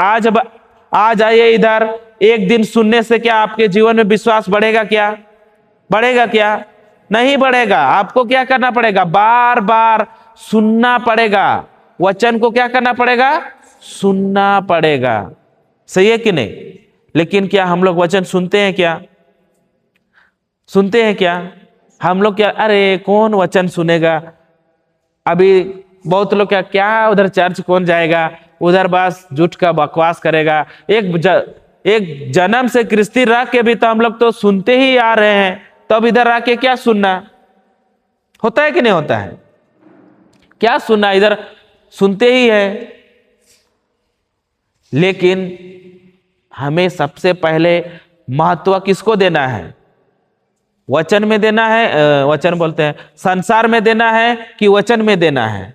आ जाइए इधर, एक दिन सुनने से क्या आपके जीवन में विश्वास बढ़ेगा क्या? बढ़ेगा क्या? नहीं बढ़ेगा। आपको क्या करना पड़ेगा? बार बार सुनना पड़ेगा। वचन को क्या करना पड़ेगा? सुनना पड़ेगा। सही है कि नहीं? लेकिन क्या हम लोग वचन सुनते हैं क्या? सुनते हैं क्या? हम लोग क्या, अरे कौन वचन सुनेगा? अभी बहुत लोग क्या उधर चर्च कौन जाएगा, उधर बस झूठ का बकवास करेगा। एक जन्म से क्रिस्ती रह के भी तो हम लोग तो सुनते ही आ रहे हैं, तो अब इधर आके क्या सुनना? होता है कि नहीं होता है? क्या सुनना? इधर सुनते ही है। लेकिन हमें सबसे पहले महत्व किसको देना है? वचन में देना है, वचन बोलते हैं संसार में देना है कि वचन में देना है?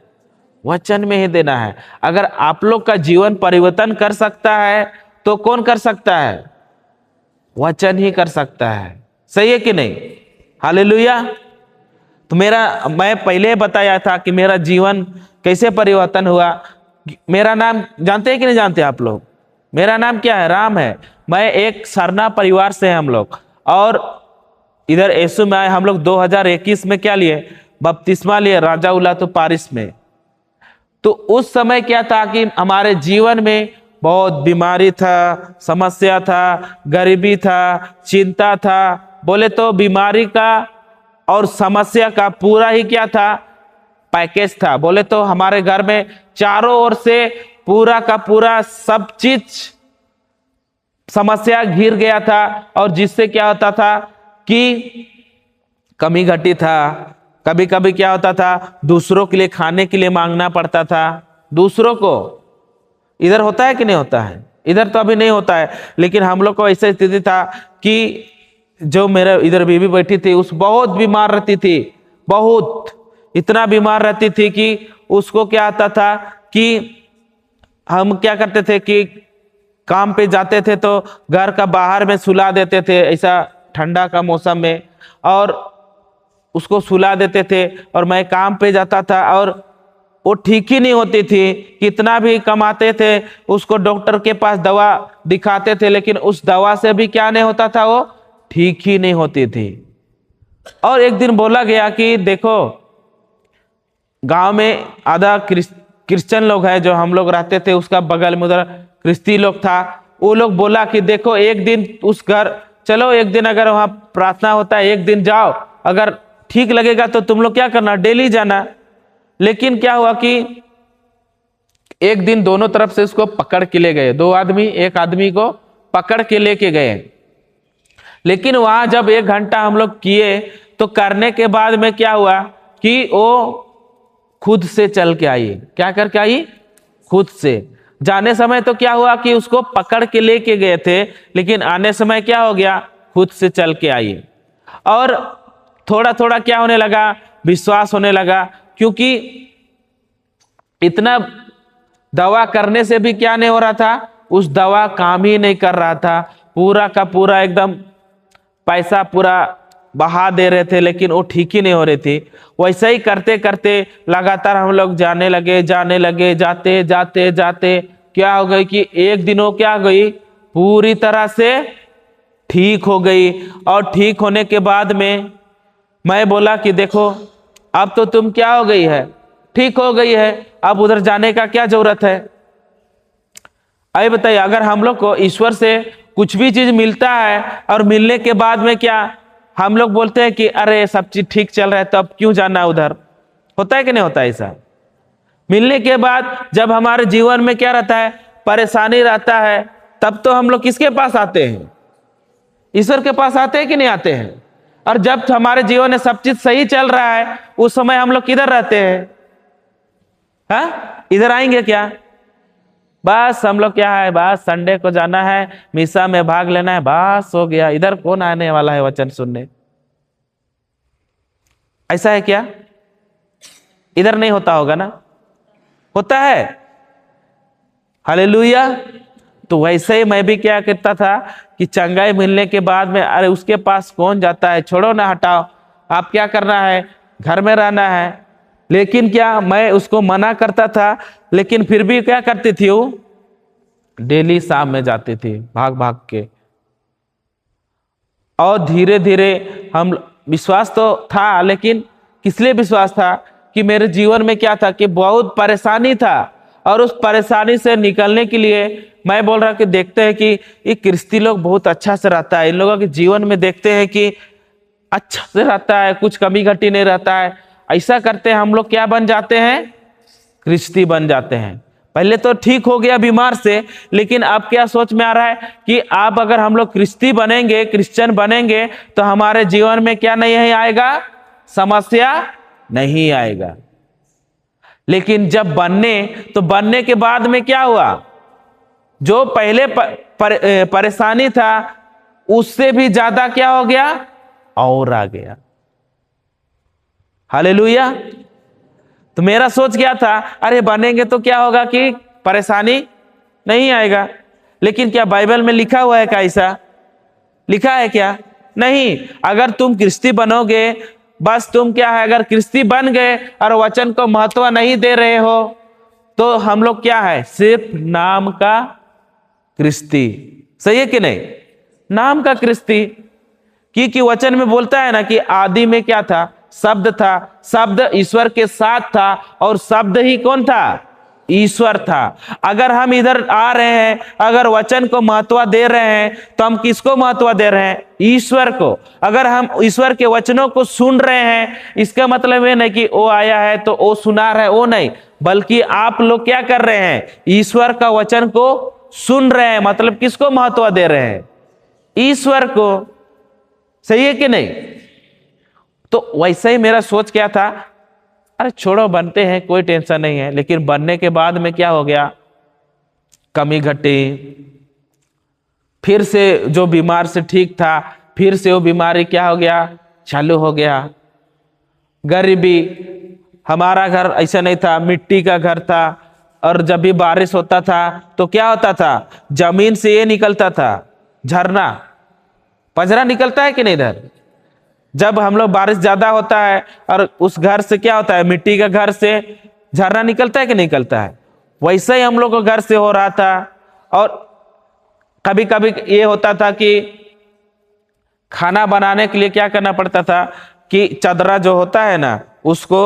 वचन में ही देना है। अगर आप लोग का जीवन परिवर्तन कर सकता है तो कौन कर सकता है? वचन ही कर सकता है। सही है कि नहीं? हालेलुया। तो मैं पहले बताया था कि मेरा जीवन कैसे परिवर्तन हुआ। मेरा नाम जानते हैं कि नहीं जानते आप लोग? मेरा नाम क्या है? राम है। मैं एक सरना परिवार से हैं हम लोग, और इधर यीशु में आए हम लोग 2021 में क्या लिए? बपतिस्मा लिए, राजा उलातो पारिस में। तो उस समय क्या था कि हमारे जीवन में बहुत बीमारी था, समस्या था, गरीबी था, चिंता था। बोले तो बीमारी का और समस्या का पूरा ही क्या था? पैकेज था। बोले तो हमारे घर में चारों ओर से पूरा का पूरा सब चीज समस्या घिर गया था, और जिससे क्या होता था कि कमी घटी था। कभी कभी क्या होता था, दूसरों के लिए खाने के लिए मांगना पड़ता था। दूसरों को इधर होता है कि नहीं होता है? इधर तो अभी नहीं होता है, लेकिन हम लोग को ऐसा स्थिति था कि जो मेरे इधर बीवी बैठी थी उस बहुत बीमार रहती थी, बहुत इतना बीमार रहती थी कि उसको क्या आता था कि हम क्या करते थे कि काम पे जाते थे तो घर का बाहर में सुला देते थे, ऐसा ठंडा का मौसम में, और उसको सुला देते थे। और मैं काम पे जाता था और वो ठीक ही नहीं होती थी। कितना भी कमाते थे, उसको डॉक्टर के पास दवा दिखाते थे, लेकिन उस दवा से भी क्या नहीं होता था, वो ठीक ही नहीं होती थी। और एक दिन बोला गया कि देखो, गांव में आधा क्रिश्चियन लोग हैं, जो हम लोग रहते थे उसका बगल में उधर क्रिस्ती लोग था। वो लोग बोला कि देखो एक दिन उस घर चलो, एक दिन अगर वहां प्रार्थना होता है एक दिन जाओ, अगर ठीक लगेगा तो तुम लोग क्या करना, डेली जाना। लेकिन क्या हुआ कि एक दिन दोनों तरफ से उसको पकड़ के ले गए, दो आदमी, एक आदमी को पकड़ के लेके गए। लेकिन वहां जब 1 घंटा हम लोग किए तो करने के बाद में क्या हुआ कि वो खुद से चल के आई। क्या करके आई? खुद से। जाने समय तो क्या हुआ कि उसको पकड़ के लेके गए थे, लेकिन आने समय क्या हो गया, खुद से चल के आई। और थोड़ा थोड़ा क्या होने लगा, विश्वास होने लगा, क्योंकि इतना दवा करने से भी क्या नहीं हो रहा था, उस दवा काम ही नहीं कर रहा था। पूरा का पूरा एकदम पैसा पूरा बहा दे रहे थे, लेकिन वो ठीक ही नहीं हो रही थी। वैसे ही करते करते लगातार हम लोग जाने लगे, जाते जाते जाते क्या हो गई कि एक दिन वो क्या हो गई, पूरी तरह से ठीक हो गई। और ठीक होने के बाद में मैं बोला कि देखो अब तो तुम क्या हो गई है, ठीक हो गई है, अब उधर जाने का क्या जरूरत है। अरे बताइए, अगर हम लोग को ईश्वर से कुछ भी चीज मिलता है और मिलने के बाद में क्या हम लोग बोलते हैं कि अरे सब चीज ठीक चल रहा है तो अब क्यों जाना उधर? होता है कि नहीं होता ऐसा? मिलने के बाद जब हमारे जीवन में क्या रहता है, परेशानी रहता है, तब तो हम लोग किसके पास आते हैं? ईश्वर के पास आते हैं कि नहीं आते हैं? और जब हमारे जीवन में सब चीज सही चल रहा है, उस समय हम लोग किधर रहते हैं? हाँ, इधर आएंगे क्या? बस हम लोग क्या है, बस संडे को जाना है, मिसा में भाग लेना है, बस हो गया। इधर कौन आने वाला है वचन सुनने? ऐसा है क्या? इधर नहीं होता होगा ना? होता है। हालेलुया। तो वैसे ही मैं भी क्या करता था कि चंगाई मिलने के बाद में अरे उसके पास कौन जाता है, छोड़ो ना, हटाओ, आप क्या करना है, घर में रहना है। लेकिन क्या मैं उसको मना करता था, लेकिन फिर भी क्या करती थी, वो डेली शाम में जाती थी भाग भाग के। और धीरे धीरे हम विश्वास तो था, लेकिन किस लिए विश्वास था कि मेरे जीवन में क्या था कि बहुत परेशानी था, और उस परेशानी से निकलने के लिए मैं बोल रहा कि देखते हैं कि ये क्रिस्ती लोग बहुत अच्छा से रहता है, इन लोगों के जीवन में देखते हैं कि अच्छा से रहता है, कुछ कमी घटी नहीं रहता है। ऐसा करते हैं हम लोग क्या बन जाते हैं, क्रिस्ती बन जाते हैं। पहले तो ठीक हो गया बीमार से, लेकिन अब क्या सोच में आ रहा है कि आप अगर हम लोग क्रिस्ती बनेंगे, क्रिश्चियन बनेंगे, तो हमारे जीवन में क्या नहीं आएगा, समस्या नहीं आएगा। लेकिन जब बनने के बाद में क्या हुआ, जो पहले परेशानी था उससे भी ज्यादा क्या हो गया, और आ गया। हालेलुया। तो मेरा सोच क्या था, अरे बनेंगे तो क्या होगा कि परेशानी नहीं आएगा। लेकिन क्या बाइबल में लिखा हुआ है क्या? ऐसा लिखा है क्या? नहीं। अगर तुम क्रिस्ती बनोगे, बस तुम क्या है, अगर क्रिस्ती बन गए और वचन को महत्व नहीं दे रहे हो, तो हम लोग क्या है, सिर्फ नाम का क्रिस्ती। सही है कि नहीं? नाम का क्रिस्ती। क्योंकि वचन में बोलता है ना कि आदि में क्या था, शब्द था, शब्द ईश्वर के साथ था और शब्द ही कौन था, ईश्वर था। अगर हम इधर आ रहे हैं, अगर वचन को महत्व दे रहे हैं, तो हम किसको महत्व दे रहे हैं? ईश्वर को। अगर हम ईश्वर के वचनों को सुन रहे हैं, इसका मतलब ये नहीं कि वो आया है तो वो सुना रहा है, वो नहीं, बल्कि आप लोग क्या कर रहे हैं, ईश्वर का वचन को सुन रहे हैं। मतलब किसको महत्व दे रहे हैं? ईश्वर को। सही है कि नहीं? तो वैसे ही मेरा सोच क्या था, अरे छोड़ो, बनते हैं, कोई टेंशन नहीं है। लेकिन बनने के बाद में क्या हो गया, कमी घटी। फिर से जो बीमार से ठीक था, फिर से वो बीमारी क्या हो गया, चालू हो गया। गरीबी, हमारा घर ऐसा नहीं था, मिट्टी का घर था, और जब भी बारिश होता था तो क्या होता था, जमीन से ये निकलता था झरना, पजरा निकलता है कि नहीं इधर? जब हम लोग बारिश ज्यादा होता है और उस घर से क्या होता है, मिट्टी का घर से झरना निकलता है कि निकलता है? वैसे ही हम लोग को घर से हो रहा था। और कभी कभी ये होता था कि खाना बनाने के लिए क्या करना पड़ता था कि चदरा जो होता है ना, उसको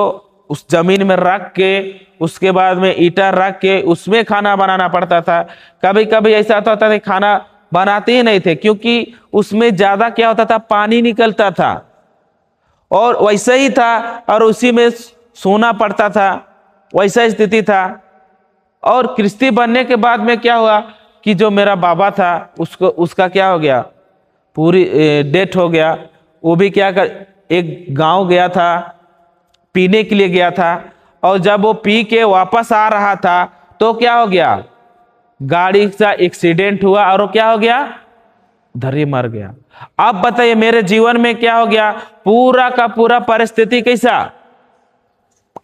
उस जमीन में रख के, उसके बाद में ईटा रख के उसमें खाना बनाना पड़ता था। कभी कभी ऐसा होता था कि खाना बनाते ही नहीं थे, क्योंकि उसमें ज्यादा क्या होता था, पानी निकलता था, और वैसे ही था, और उसी में सोना पड़ता था। वैसा स्थिति था। और क्रिस्ती बनने के बाद में क्या हुआ कि जो मेरा बाबा था, उसका क्या हो गया, पूरी डेथ हो गया। वो भी क्या कर, एक गांव गया था, पीने के लिए गया था, और जब वो पी के वापस आ रहा था तो क्या हो गया, गाड़ी का एक्सीडेंट हुआ और वो क्या हो गया, धरी मर गया। अब बताइए मेरे जीवन में क्या हो गया, पूरा का पूरा परिस्थिति कैसा,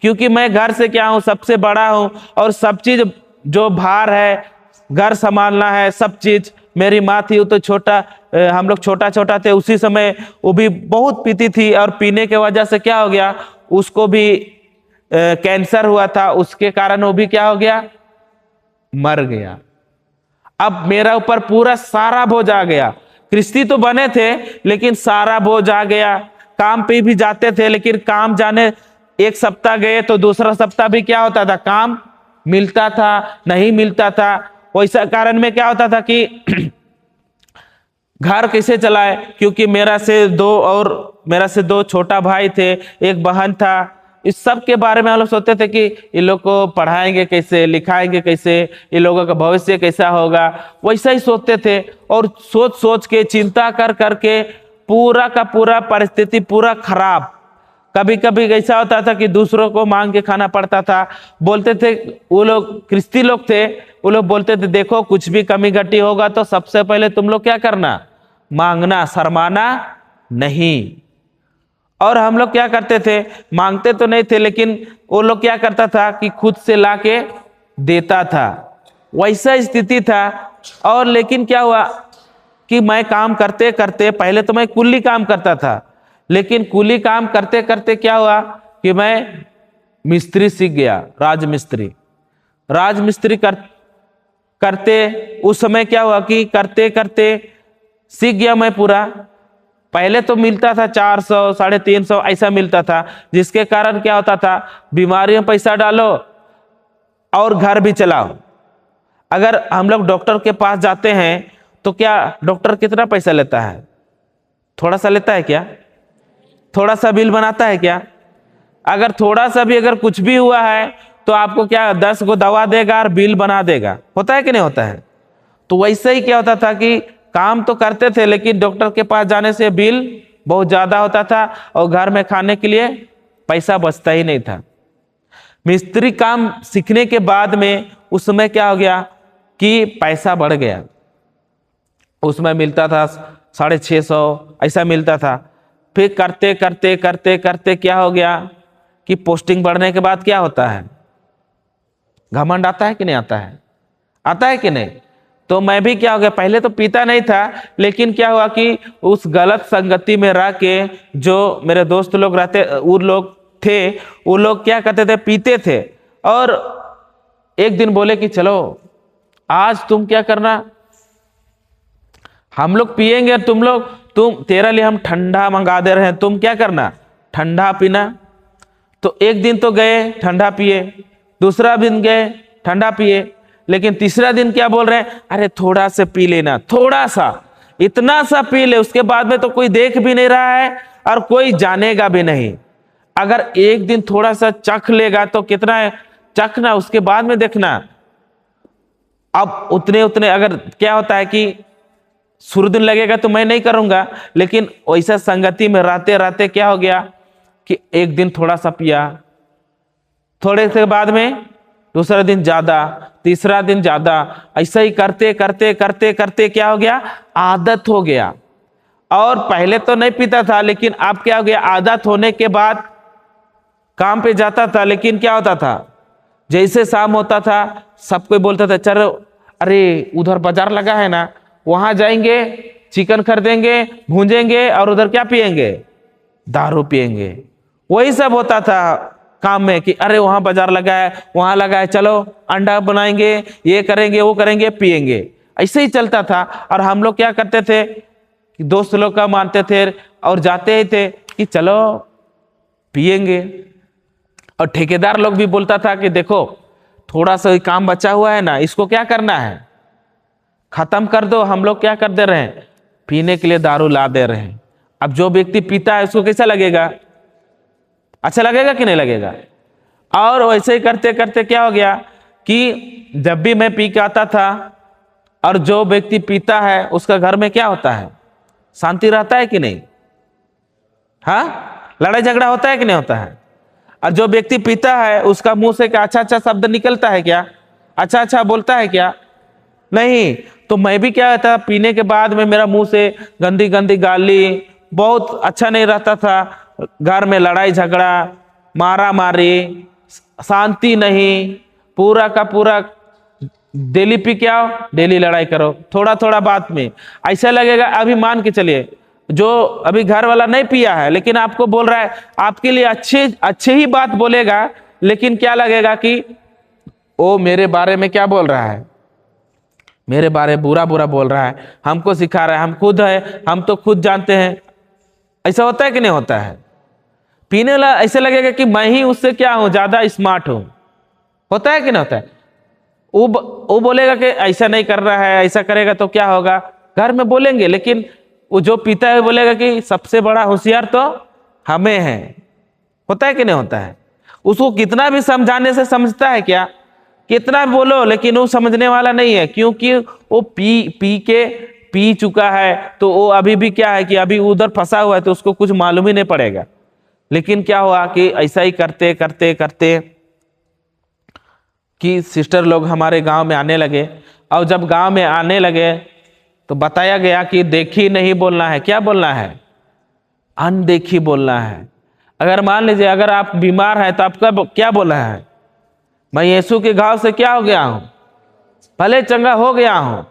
क्योंकि मैं घर से क्या हूं, सबसे बड़ा हूं, और सब चीज जो भार है, घर संभालना है, सब चीज मेरी माँ थी, वो तो छोटा, हम लोग छोटा छोटा थे उसी समय, वो भी बहुत पीती थी, और पीने के वजह से क्या हो गया, उसको भी कैंसर हुआ था, उसके कारण वो भी क्या हो गया, मर गया। अब मेरा ऊपर पूरा सारा बोझ आ गया। क्रिस्ती तो बने थे, लेकिन सारा बोझ आ गया। काम पे भी जाते थे, लेकिन काम जाने एक सप्ताह गए तो दूसरा सप्ताह भी क्या होता था, काम मिलता था, नहीं मिलता था। वैसा कारण में क्या होता था कि घर कैसे चलाए, क्योंकि मेरा से दो छोटा भाई थे, एक बहन था। इस सब के बारे में हम लोग सोचते थे कि ये लोग को पढ़ाएंगे कैसे, लिखाएंगे कैसे, ये लोगों का भविष्य कैसा होगा, वैसा ही सोचते थे। और सोच सोच के, चिंता कर करके पूरा का पूरा परिस्थिति पूरा खराब। कभी कभी ऐसा होता था कि दूसरों को मांग के खाना पड़ता था। बोलते थे वो लोग, क्रिस्ती लोग थे, वो लोग बोलते थे देखो कुछ भी कमी घटी होगा तो सबसे पहले तुम लोग क्या करना, मांगना, शर्माना नहीं। और हम लोग क्या करते थे, मांगते तो नहीं थे, लेकिन वो लोग क्या करता था कि खुद से लाके देता था। वैसा स्थिति था। और लेकिन क्या हुआ कि मैं काम करते करते, पहले तो मैं कुली काम करता था, लेकिन कुली काम करते करते क्या हुआ कि मैं मिस्त्री सीख गया, राजमिस्त्री करते उस समय क्या हुआ कि करते करते सीख गया मैं पूरा। पहले तो मिलता था 400 350 ऐसा मिलता था, जिसके कारण क्या होता था, बीमारियों में पैसा डालो और घर भी चलाओ। अगर हम लोग डॉक्टर के पास जाते हैं तो क्या डॉक्टर कितना पैसा लेता है, थोड़ा सा लेता है क्या, थोड़ा सा बिल बनाता है क्या? अगर थोड़ा सा भी अगर कुछ भी हुआ है तो आपको क्या 10 को दवा देगा और बिल बना देगा, होता है कि नहीं होता है? तो वैसे ही क्या होता था कि काम तो करते थे, लेकिन डॉक्टर के पास जाने से बिल बहुत ज्यादा होता था और घर में खाने के लिए पैसा बचता ही नहीं था। मिस्त्री काम सीखने के बाद में उस समय क्या हो गया कि पैसा बढ़ गया। उसमें मिलता था 650 ऐसा मिलता था। फिर करते करते करते करते क्या हो गया कि पोस्टिंग बढ़ने के बाद क्या होता है, घमंड आता है कि नहीं आता है, आता है कि नहीं। तो मैं भी क्या हो गया, पहले तो पीता नहीं था, लेकिन क्या हुआ कि उस गलत संगति में रह के जो मेरे दोस्त लोग रहते, वो लोग थे, वो लोग क्या करते थे, पीते थे। और एक दिन बोले कि चलो आज तुम क्या करना, हम लोग पिएंगे, तुम तेरे लिए हम ठंडा मंगा दे रहे हैं, तुम क्या करना, ठंडा पीना। तो एक दिन तो गए ठंडा पिए, दूसरा दिन गए ठंडा पिए, लेकिन तीसरा दिन क्या बोल रहे हैं, अरे थोड़ा सा पी लेना, थोड़ा सा, इतना सा पी ले, उसके बाद में तो कोई देख भी नहीं रहा है और कोई जानेगा भी नहीं। अगर एक दिन थोड़ा सा चख लेगा तो कितना है, चखना, उसके बाद में देखना। अब उतने उतने अगर क्या होता है कि शुरू दिन लगेगा तो मैं नहीं करूंगा, लेकिन वैसा संगति में रहते रहते क्या हो गया कि एक दिन थोड़ा सा पिया, थोड़े से बाद में दूसरा दिन ज्यादा, तीसरा दिन ज्यादा, ऐसा ही करते करते करते करते क्या हो गया, आदत हो गया। और पहले तो नहीं पीता था, लेकिन अब क्या हो गया, आदत होने के बाद काम पे जाता था, लेकिन क्या होता था, जैसे शाम होता था सब कोई बोलता था चलो, अरे उधर बाजार लगा है ना, वहां जाएंगे, चिकन खरीदेंगे, भूंजेंगे और उधर क्या पिएंगे, दारू पिएंगे। वही सब होता था काम में कि अरे वहां बाजार लगा है, वहां लगा है, चलो अंडा बनाएंगे, ये करेंगे, वो करेंगे, पिएंगे। ऐसे ही चलता था। और हम लोग क्या करते थे कि दोस्त लोग का मानते थे और जाते ही थे कि चलो पिएंगे। और ठेकेदार लोग भी बोलता था कि देखो थोड़ा सा ही काम बचा हुआ है ना, इसको क्या करना है, खत्म कर दो। हम लोग क्या कर दे रहे हैं, पीने के लिए दारू ला दे रहे हैं। अब जो व्यक्ति पीता है उसको कैसा लगेगा, अच्छा लगेगा कि नहीं लगेगा। और वैसे ही करते करते क्या हो गया कि जब भी मैं पी के आता था, और जो व्यक्ति पीता है उसका घर में क्या होता है, शांति रहता है कि नहीं, हाँ, लड़ाई झगड़ा होता है कि नहीं होता है। और जो व्यक्ति पीता है उसका मुंह से क्या अच्छा अच्छा शब्द निकलता है क्या, अच्छा अच्छा बोलता है क्या, नहीं। तो मैं भी क्या था, पीने के बाद में मेरा मुंह से गंदी गंदी गाली, बहुत अच्छा नहीं रहता था। घर में लड़ाई झगड़ा, मारा मारी, शांति नहीं, पूरा का पूरा डेली पी के आओ, डेली लड़ाई करो, थोड़ा थोड़ा बात में ऐसा लगेगा। अभी मान के चलिए जो अभी घर वाला नहीं पिया है, लेकिन आपको बोल रहा है, आपके लिए अच्छे ही बात बोलेगा, लेकिन क्या लगेगा कि वो मेरे बारे में क्या बोल रहा है, मेरे बारे में बुरा बुरा बोल रहा है, हमको सिखा रहा है, हम खुद है, हम तो खुद जानते हैं। ऐसा होता है कि नहीं होता है। पीने वाला ऐसे लगेगा कि मैं ही उससे क्या हूं, ज्यादा स्मार्ट हूं, होता है कि नहीं होता है। वो बोलेगा कि ऐसा नहीं कर रहा है, ऐसा करेगा तो क्या होगा, घर में बोलेंगे, लेकिन वो जो पीता है बोलेगा कि सबसे बड़ा होशियार तो हमें है। होता है कि नहीं होता है। उसको कितना भी समझाने से समझता है क्या, कितना भी बोलो, लेकिन वो समझने वाला नहीं है, क्योंकि वो पी चुका है। तो वो अभी भी क्या है कि अभी उधर फंसा हुआ है, तो उसको कुछ मालूम ही नहीं पड़ेगा। लेकिन क्या हुआ कि ऐसा ही करते करते करते कि सिस्टर लोग हमारे गांव में आने लगे। और जब गांव में आने लगे तो बताया गया कि देखी नहीं बोलना है, क्या बोलना है, अनदेखी बोलना है। अगर मान लीजिए अगर आप बीमार हैं तो आपका क्या बोलना है, मैं यीशु के घाव से क्या हो गया हूं, भले चंगा हो गया हूं।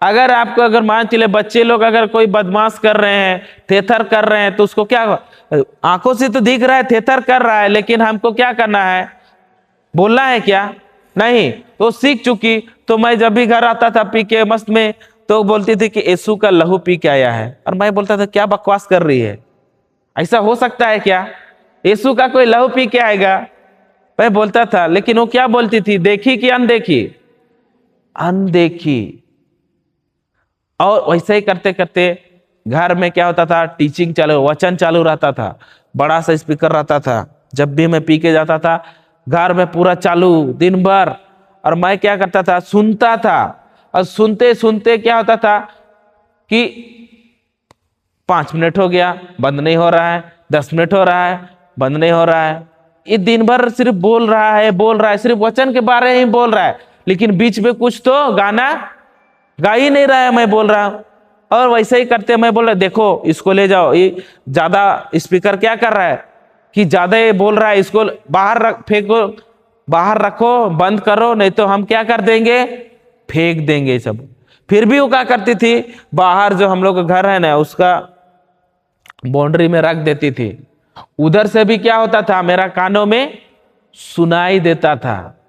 अगर आपको अगर मान चले बच्चे लोग अगर कोई बदमाश कर रहे हैं, थेथर कर रहे हैं, तो उसको क्या, आंखों से तो दिख रहा है थेथर कर रहा है, लेकिन हमको क्या करना है, बोलना है क्या, नहीं। तो सीख चुकी। तो मैं जब भी घर आता था पी के मस्त में, तो बोलती थी कि यीशु का लहू पी के आया है। और मैं बोलता था क्या बकवास कर रही है, ऐसा हो सकता है क्या, यीशु का कोई लहू पी के आएगा, मैं बोलता था। लेकिन वो क्या बोलती थी, देखी कि अनदेखी, अनदेखी। और वैसे ही करते करते घर में क्या होता था, टीचिंग चालू, वचन चालू रहता था, बड़ा सा स्पीकर रहता था। जब भी मैं पी के जाता था घर में पूरा चालू दिन भर, और मैं क्या करता था, सुनता था। और सुनते सुनते क्या होता था कि 5 मिनट हो गया, बंद नहीं हो रहा है, 10 मिनट हो रहा है, बंद नहीं हो रहा है। ये दिन भर सिर्फ बोल रहा है, सिर्फ वचन के बारे में ही बोल रहा है, लेकिन बीच में कुछ तो गाना गा ही नहीं रहा है, मैं बोल रहा हूं। और वैसे ही करते मैं बोला देखो इसको ले जाओ, ये ज्यादा स्पीकर क्या कर रहा है कि ज्यादा ये बोल रहा है, इसको बाहर फेंको, बाहर रखो, बंद करो, नहीं तो हम क्या कर देंगे, फेंक देंगे सब। फिर भी वो क्या करती थी, बाहर जो हम लोग का घर है ना उसका बाउंड्री में रख देती थी। उधर से भी क्या होता था, मेरा कानों में सुनाई देता था।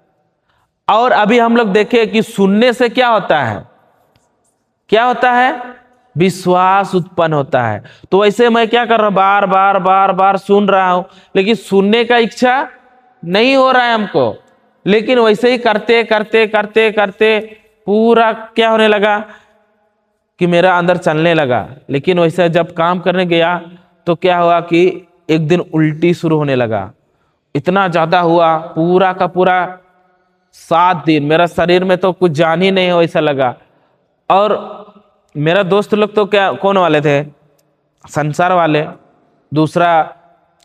और अभी हम लोग देखें कि सुनने से क्या होता है, क्या होता है, विश्वास उत्पन्न होता है। तो वैसे मैं क्या कर रहा हूं, बार बार बार बार सुन रहा हूं, लेकिन सुनने का इच्छा नहीं हो रहा है हमको। लेकिन वैसे ही करते करते करते करते पूरा क्या होने लगा कि मेरा अंदर चलने लगा। लेकिन वैसे जब काम करने गया तो क्या हुआ कि एक दिन उल्टी शुरू होने लगा। इतना ज्यादा हुआ, पूरा का पूरा 7 दिन मेरा शरीर में तो कुछ जान ही नहीं हो ऐसा लगा। और मेरा दोस्त लोग तो क्या कौन वाले थे, संसार वाले, दूसरा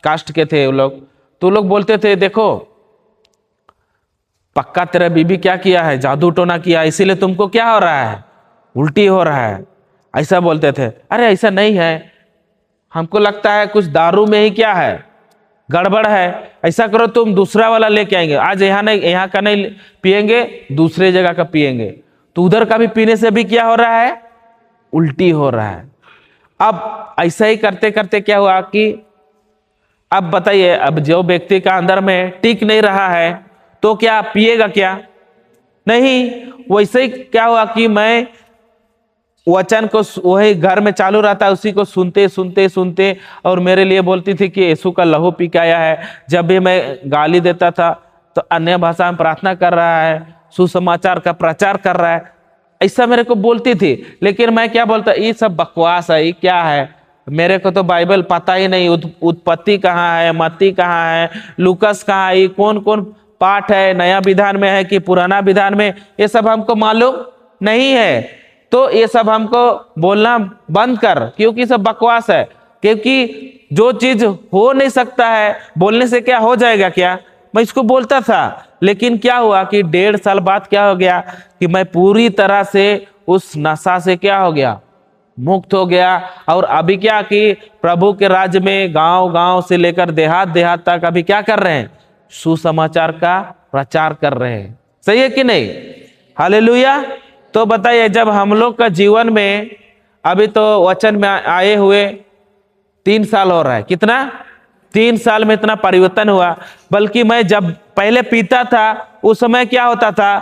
कास्ट के थे वो लोग। तो लोग बोलते थे देखो पक्का तेरा बीबी क्या किया है, जादू टोना किया, इसीलिए तुमको क्या हो रहा है, उल्टी हो रहा है, ऐसा बोलते थे। अरे ऐसा नहीं है, हमको लगता है कुछ दारू में ही क्या है, गड़बड़ है। ऐसा करो तुम दूसरा वाला लेके आएंगे, आज यहाँ नहीं, यहाँ का नहीं पिएंगे, दूसरे जगह का पिएंगे। तो उधर का भी पीने से भी क्या हो रहा है, उल्टी हो रहा है। अब ऐसा ही करते करते क्या हुआ कि अब बताइए, अब जो व्यक्ति का अंदर में टिक नहीं रहा है तो क्या पिएगा क्या, नहीं। वैसे ही क्या हुआ कि मैं वचन को वही घर में चालू रहता, उसी को सुनते सुनते सुनते, और मेरे लिए बोलती थी कि यीशु का लहू पी के आया है। जब भी मैं गाली देता था तो अन्य भाषा में प्रार्थना कर रहा है, सुसमाचार का प्रचार कर रहा है, ऐसा मेरे को बोलती थी। लेकिन मैं क्या बोलता, ये सब बकवास है, ये क्या है, मेरे को तो बाइबल पता ही नहीं, उत्पत्ति कहाँ है, मत्ती कहाँ है, लूकस कहाँ है, ये कौन कौन पाठ है, नया विधान में है कि पुराना विधान में, ये सब हमको मालूम नहीं है। तो ये सब हमको बोलना बंद कर, क्योंकि सब बकवास है। क्योंकि जो चीज हो नहीं सकता है बोलने से क्या हो जाएगा क्या, मैं इसको बोलता था। लेकिन क्या हुआ कि 1.5 साल बाद क्या हो गया कि मैं पूरी तरह से उस नशा से क्या हो गया, मुक्त हो गया। और अभी क्या कि प्रभु के राज्य में गांव गांव से लेकर देहात देहात तक अभी क्या कर रहे हैं, सुसमाचार का प्रचार कर रहे हैं। सही है कि नहीं, हालेलुया। तो बताइए, जब हम लोग का जीवन में अभी तो वचन में आए हुए 3 साल हो रहा है, कितना, 3 साल में इतना परिवर्तन हुआ। बल्कि मैं जब पहले पीता था उस समय क्या होता था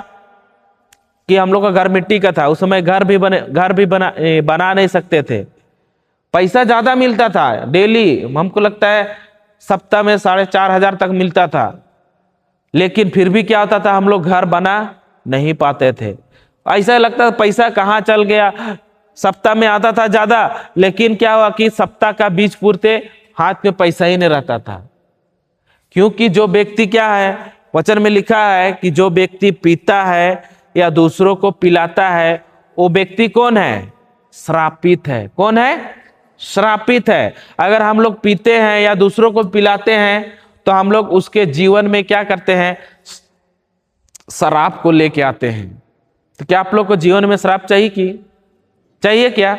कि हम लोग का घर मिट्टी का था, उस समय घर भी बना नहीं सकते थे। पैसा ज्यादा मिलता था, डेली हमको लगता है सप्ताह में 4,500 तक मिलता था। लेकिन फिर भी क्या होता था, हम लोग घर बना नहीं पाते थे। ऐसा लगता था पैसा कहाँ चल गया, सप्ताह में आता था ज्यादा, लेकिन क्या हुआ कि सप्ताह का बीज पूरते हाथ में पैसा ही नहीं रहता था। क्योंकि जो व्यक्ति क्या है, वचन में लिखा है कि जो व्यक्ति पीता है या दूसरों को पिलाता है, वो व्यक्ति कौन है, श्रापित है। कौन है, श्रापित है। अगर हम लोग पीते हैं या दूसरों को पिलाते हैं तो हम लोग उसके जीवन में क्या करते हैं, शराब को लेके आते हैं। तो क्या आप लोग को जीवन में शराब चाहिए क्या?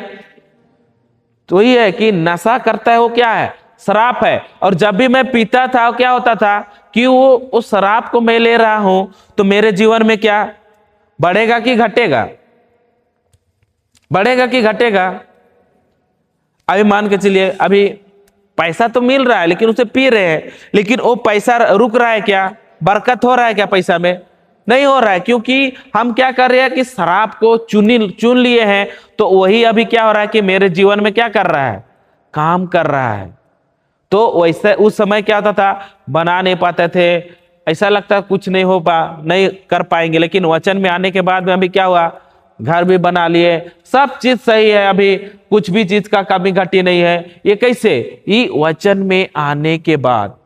तो ये है कि नशा करता है वो क्या है, शराब है। और जब भी मैं पीता था क्या होता था कि वो उस शराब को मैं ले रहा हूं तो मेरे जीवन में क्या बढ़ेगा कि घटेगा, बढ़ेगा कि घटेगा। अभी मान के चलिए, अभी पैसा तो मिल रहा है लेकिन उसे पी रहे हैं, लेकिन वो पैसा रुक रहा है क्या, बरकत हो रहा है क्या पैसा में, नहीं हो रहा है। क्योंकि हम क्या कर रहे हैं कि शराब को चुन लिए हैं। तो वही अभी क्या हो रहा है कि मेरे जीवन में क्या कर रहा है, काम कर रहा है। तो वैसे उस समय क्या होता था, बना नहीं पाते थे, ऐसा लगता कुछ नहीं कर पाएंगे। लेकिन वचन में आने के बाद में अभी क्या हुआ, घर भी बना लिए, सब चीज सही है, अभी कुछ भी चीज का कमी घटी नहीं है। ये कैसे, ये वचन में आने के बाद।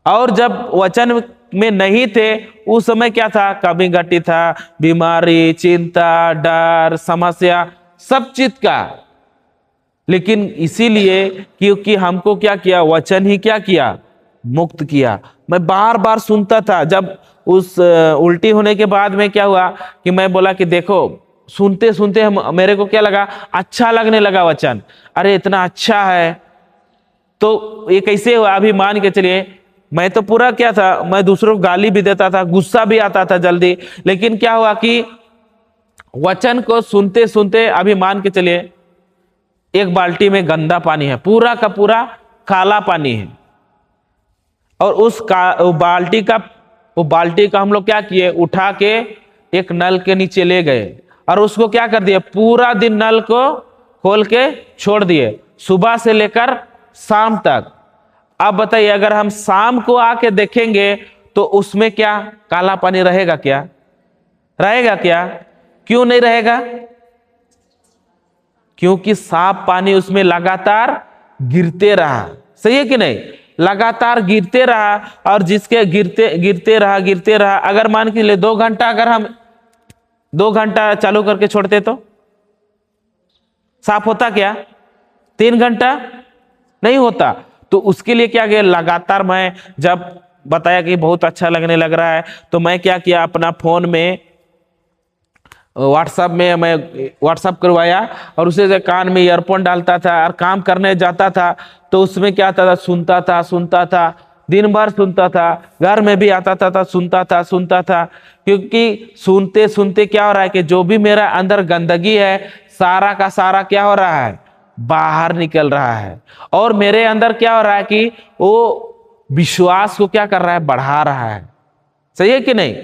और जब वचन में नहीं थे उस समय क्या था, कमी घटी था, बीमारी, चिंता, डर, समस्या, सब चीज का। लेकिन इसीलिए क्योंकि हमको क्या किया, वचन ही क्या किया, मुक्त किया। मैं बार बार सुनता था। जब उस उल्टी होने के बाद में क्या हुआ कि मैं बोला कि देखो सुनते सुनते मेरे को क्या लगा, अच्छा लगने लगा वचन। अरे इतना अच्छा है, तो ये कैसे हुआ? अभी मान के चलिए, मैं तो पूरा क्या था, मैं दूसरों को गाली भी देता था, गुस्सा भी आता था जल्दी, लेकिन क्या हुआ कि वचन को सुनते सुनते अभी मान के चलिए एक बाल्टी में गंदा पानी है, पूरा का पूरा काला पानी है, और वो बाल्टी का हम लोग क्या किए, उठा के एक नल के नीचे ले गए और उसको क्या कर दिए, पूरा दिन नल को खोल के छोड़ दिए, सुबह से लेकर शाम तक। अब बताइए, अगर हम शाम को आके देखेंगे तो उसमें क्या काला पानी रहेगा क्या? रहेगा क्या? क्यों नहीं रहेगा? क्योंकि साफ पानी उसमें लगातार गिरते रहा। सही है कि नहीं? लगातार गिरते रहा, और जिसके गिरते रहा। अगर मान के लिए 2 घंटा, अगर हम 2 घंटा चालू करके छोड़ते तो साफ होता क्या? 3 घंटा नहीं होता। तो उसके लिए क्या किया, लगातार मैं जब बताया कि बहुत अच्छा लगने लग रहा है, तो मैं क्या किया, अपना फोन में व्हाट्सएप में मैं व्हाट्सएप करवाया, और उसे से कान में ईयरफोन डालता था और काम करने जाता था, तो उसमें क्या था, सुनता था, दिन भर सुनता था, घर में भी आता था सुनता था। क्योंकि सुनते सुनते क्या हो रहा है कि जो भी मेरा अंदर गंदगी है, सारा का सारा क्या हो रहा है, बाहर निकल रहा है। और मेरे अंदर क्या हो रहा है कि वो विश्वास को क्या कर रहा है, बढ़ा रहा है। सही है कि नहीं?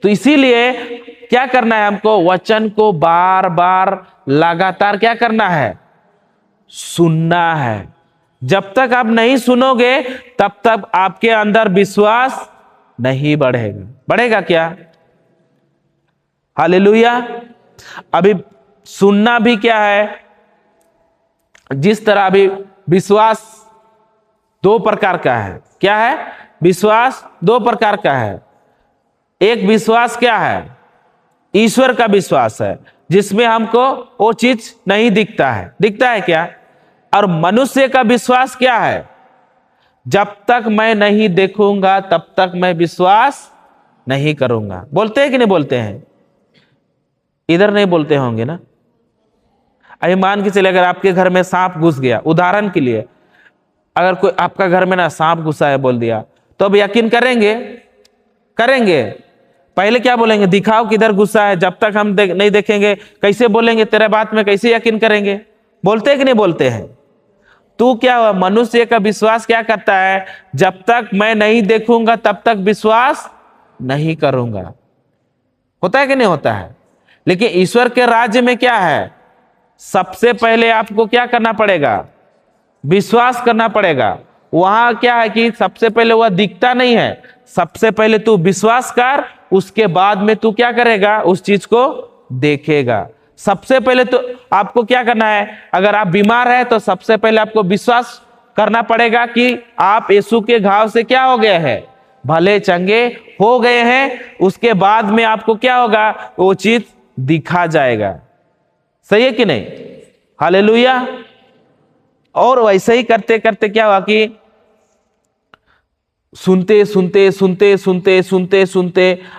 तो इसीलिए क्या करना है हमको, वचन को बार बार लगातार क्या करना है, सुनना है। जब तक आप नहीं सुनोगे तब तक आपके अंदर विश्वास नहीं बढ़ेगा। बढ़ेगा क्या? हालेलुया। अभी सुनना भी क्या है, जिस तरह अभी विश्वास 2 प्रकार का है। क्या है? विश्वास 2 प्रकार का है। एक विश्वास क्या है, ईश्वर का विश्वास है, जिसमें हमको वो चीज नहीं दिखता है। दिखता है क्या? और मनुष्य का विश्वास क्या है, जब तक मैं नहीं देखूंगा तब तक मैं विश्वास नहीं करूंगा। बोलते हैं कि नहीं बोलते हैं? इधर नहीं बोलते होंगे ना। अभी मान के चले, अगर आपके घर में सांप घुस गया, उदाहरण के लिए, अगर कोई आपका घर में ना सांप घुसा है बोल दिया, तो अब यकीन करेंगे? करेंगे? पहले क्या बोलेंगे, दिखाओ किधर घुसा है। जब तक हम नहीं देखेंगे कैसे बोलेंगे, तेरे बात में कैसे यकीन करेंगे? बोलते हैं कि नहीं बोलते हैं? तू क्या हुआ, मनुष्य का विश्वास क्या करता है, जब तक मैं नहीं देखूंगा तब तक विश्वास नहीं करूंगा। होता है कि नहीं होता है? लेकिन ईश्वर के राज्य में क्या है, सबसे पहले आपको क्या करना पड़ेगा, विश्वास करना पड़ेगा। वहां क्या है कि सबसे पहले वह दिखता नहीं है, सबसे पहले तू विश्वास कर, उसके बाद में तू क्या करेगा, उस चीज को देखेगा। सबसे पहले तो आपको क्या करना है, अगर आप बीमार है तो सबसे पहले आपको विश्वास करना पड़ेगा कि आप यीशु के घाव से क्या हो गए हैं, भले चंगे हो गए हैं। उसके बाद में आपको क्या होगा, वो चीज दिखा जाएगा। सही है कि नहीं? हालेलुया। और वैसे ही करते करते क्या हुआ कि सुनते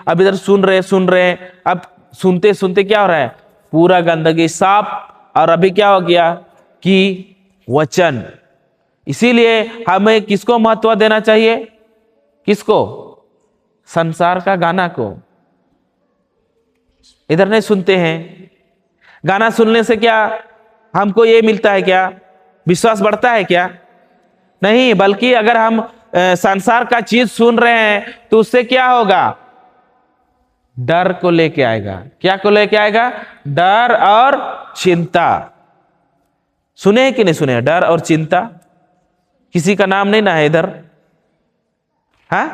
अब इधर सुन रहे, अब सुनते सुनते क्या हो रहा है, पूरा गंदगी साफ। और अभी क्या हो गया कि वचन। इसीलिए हमें किसको महत्व देना चाहिए, किसको? संसार का गाना को इधर नहीं सुनते हैं। गाना सुनने से क्या हमको ये मिलता है, क्या विश्वास बढ़ता है क्या? नहीं, बल्कि अगर हम संसार का चीज सुन रहे हैं तो उससे क्या होगा, डर को लेके आएगा। क्या को लेके आएगा? डर और चिंता। सुने कि नहीं सुने? डर और चिंता, किसी का नाम नहीं ना है इधर? हाँ,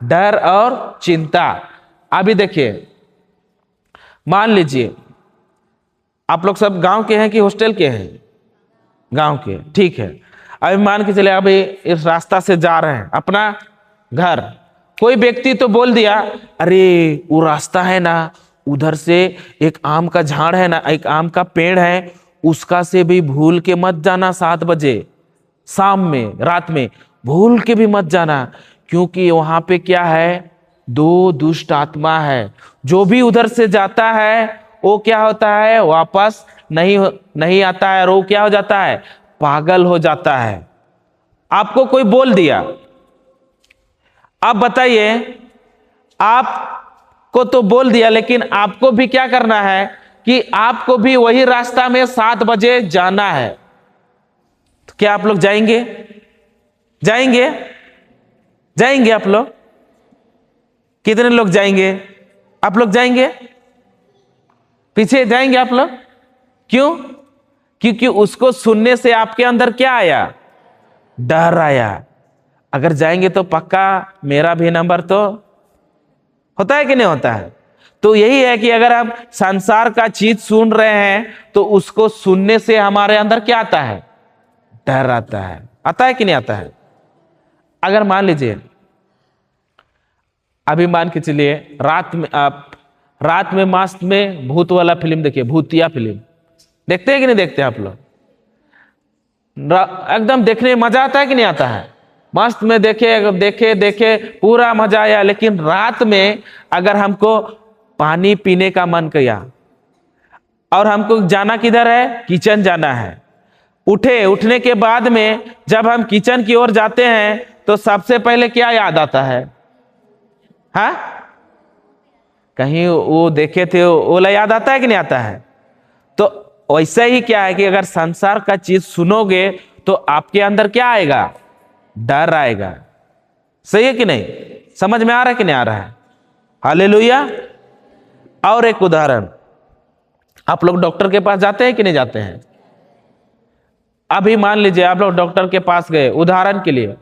डर और चिंता। अभी देखिए, मान लीजिए आप लोग सब गांव के हैं कि हॉस्टल के हैं? गांव के, ठीक है। अभी मान के चले, अभी इस रास्ता से जा रहे हैं अपना घर, कोई व्यक्ति तो बोल दिया, अरे वो रास्ता है ना, उधर से एक आम का झाड़ है ना, एक आम का पेड़ है, उसका से भी भूल के मत जाना 7 बजे शाम में, रात में भूल के भी मत जाना, क्योंकि वहां पे क्या है, 2 दुष्ट आत्मा है। जो भी उधर से जाता है वो क्या होता है, वापस नहीं आता है, और वो क्या हो जाता है, पागल हो जाता है। आपको कोई बोल दिया, आप बताइए, आपको तो बोल दिया, लेकिन आपको भी क्या करना है कि आपको भी वही रास्ता में 7 बजे जाना है। तो क्या आप लोग जाएंगे? जाएंगे? जाएंगे आप लोग? कितने लोग जाएंगे? आप लोग जाएंगे? पीछे जाएंगे आप लोग? क्यों? क्योंकि उसको सुनने से आपके अंदर क्या आया, डर आया। अगर जाएंगे तो पक्का मेरा भी नंबर तो होता है कि नहीं होता है। तो यही है कि अगर हम संसार का चीज सुन रहे हैं तो उसको सुनने से हमारे अंदर क्या आता है, डर आता है। आता है कि नहीं आता है? अगर मान लीजिए, अभी मान के चलिए, रात में मस्त में भूत वाला फिल्म देखिए, भूतिया फिल्म देखते हैं कि नहीं देखते आप लोग? एकदम देखने में मजा आता है कि नहीं आता है? मस्त में देखे देखे देखे पूरा मजा आया। लेकिन रात में अगर हमको पानी पीने का मन किया और हमको जाना किधर है, किचन जाना है, उठने के बाद में जब हम किचन की ओर जाते हैं तो सबसे पहले क्या याद आता है? हाँ, कहीं वो देखे थे वो याद आता है कि नहीं आता है? तो वैसे ही क्या है कि अगर संसार का चीज सुनोगे तो आपके अंदर क्या आएगा, डर आएगा। सही है कि नहीं? समझ में आ रहा है कि नहीं आ रहा है? हालेलुया। और एक उदाहरण, आप लोग डॉक्टर के पास जाते हैं कि नहीं जाते हैं? अभी मान लीजिए आप लोग डॉक्टर के पास गए, उदाहरण के लिए